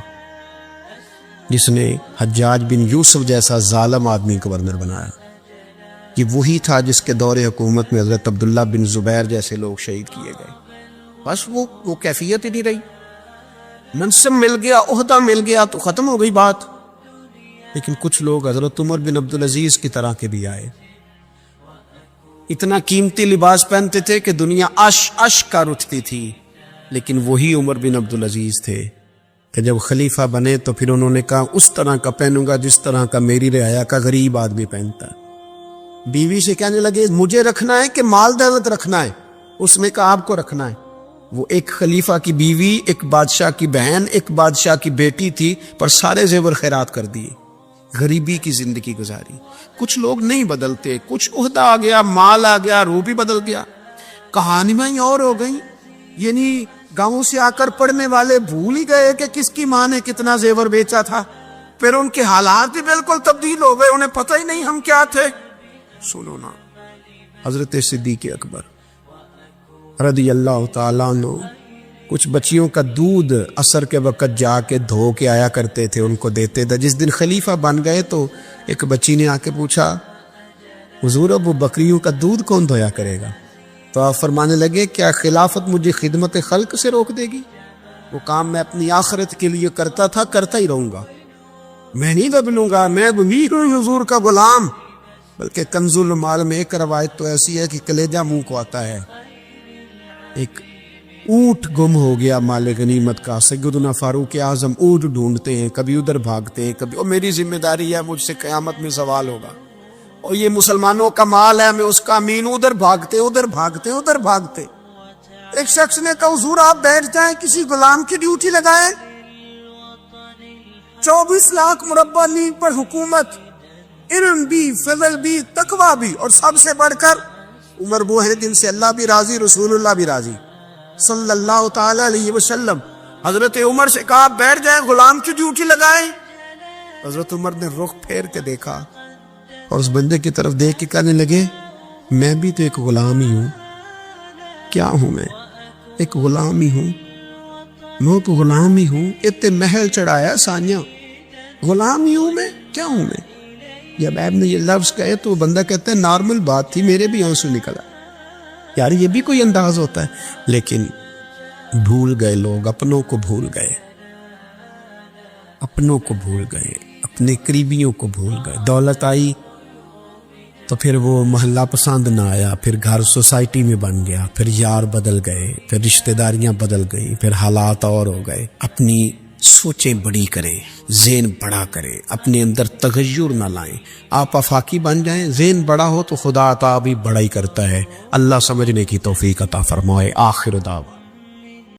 جس نے حجاج بن یوسف جیسا ظالم آدمی گورنر بنایا. یہ وہی تھا جس کے دور حکومت میں حضرت عبداللہ بن زبیر جیسے لوگ شہید کیے گئے. بس وہ کیفیت ہی نہیں رہی. منصب مل گیا, عہدہ مل گیا تو ختم ہو گئی بات. لیکن کچھ لوگ حضرت عمر بن عبدالعزیز کی طرح کے بھی آئے, اتنا قیمتی لباس پہنتے تھے کہ دنیا عش عش کر اٹھتی تھی, لیکن وہی عمر بن عبدالعزیز تھے کہ جب خلیفہ بنے تو پھر انہوں نے کہا اس طرح کا پہنوں گا جس طرح کا میری رعایا کا غریب آدمی پہنتا ہے. بیوی سے کہنے لگے مجھے رکھنا ہے کہ مال دولت رکھنا ہے, اس میں کہا آپ کو رکھنا ہے. وہ ایک خلیفہ کی بیوی, ایک بادشاہ کی بہن, ایک بادشاہ کی بیٹی تھی, پر سارے زیور خیرات کر دیے, غریبی کی زندگی گزاری. کچھ لوگ نہیں بدلتے, کچھ عہدہ آ گیا, مال آ گیا, روح بھی بدل گیا. کہانیاں اور ہو گئیں, یعنی گاؤں سے آ کر پڑھنے والے بھول ہی گئے کہ کس کی ماں نے کتنا زیور بیچا تھا. پھر ان کے حالات بھی بالکل تبدیل ہو گئے, انہیں پتہ ہی نہیں ہم کیا تھے. سنو نا, حضرت صدیق اکبر رضی اللہ تعالیٰ عنہ کچھ بچیوں کا دودھ عصر کے وقت جا کے دھو کے آیا کرتے تھے, ان کو دیتے تھے. جس دن خلیفہ بن گئے تو ایک بچی نے آ کے پوچھا حضور اب وہ بکریوں کا دودھ کون دھویا کرے گا؟ تو آپ فرمانے لگے کیا خلافت مجھے خدمت خلق سے روک دے گی؟ وہ کام میں اپنی آخرت کے لیے کرتا تھا, کرتا ہی رہوں گا. میں نہیں بدلوں گا، میں بھی ہوں حضور کا غلام. بلکہ کنز المال میں ایک روایت تو ایسی ہے کہ کلیجہ منہ کو آتا ہے. ایک اونٹ گم ہو گیا مال غنیمت کا. سیدنا فاروق اعظم اونٹ ڈھونڈتے ہیں، کبھی ادھر بھاگتے ہیں، کبھی اور میری ذمہ داری ہے، مجھ سے قیامت میں سوال ہوگا، اور یہ مسلمانوں کا مال ہے، میں اس کا امین. ادھر بھاگتے ادھر بھاگتے ادھر بھاگتے. ایک شخص نے کہا حضور آپ بیٹھ جائیں، کسی غلام کی ڈیوٹی لگائیں. 24 لاکھ مربع میل پر حکومت، علم بھی، فضل بھی، تقویٰ بھی، اور سب سے بڑھ کر عمر وہ ہے جن سے اللہ بھی راضی، رسول اللہ بھی راضی صلی اللہ تعالی علیہ وسلم. حضرت عمر سے کہا بیٹھ جائیں، غلام کی ڈیوٹی لگائیں. حضرت عمر نے رخ پھیر کے دیکھا اور اس بندے کی طرف دیکھ کے کہنے لگے میں بھی تو ایک غلام ہی ہوں. کیا ہوں میں؟ ایک غلام ہی ہوں. میں تو غلام ہی ہوں. اتنے محل چڑھایا سانیہ، غلام ہی ہوں میں. کیا ہوں میں؟ جب آپ نے یہ لفظ کہے تو وہ بندہ کہتا ہے نارمل بات تھی، میرے بھی آنسو نکلا. یار یہ بھی کوئی انداز ہوتا ہے. لیکن بھول گئے لوگ، اپنوں کو بھول گئے، اپنوں کو بھول گئے، اپنے قریبیوں کو بھول گئے. دولت آئی تو پھر وہ محلہ پسند نہ آیا، پھر گھر سوسائٹی میں بن گیا، پھر یار بدل گئے، پھر رشتہ داریاں بدل گئی، پھر حالات اور ہو گئے. اپنی سوچیں بڑی کریں، ذہن بڑا کریں، اپنے اندر تغیر نہ لائیں. آپ آفاقی بن جائیں، ذہن بڑا ہو تو خدا عطا بھی بڑا ہی کرتا ہے. اللہ سمجھنے کی توفیق عطا فرمائے. آخر دعوانا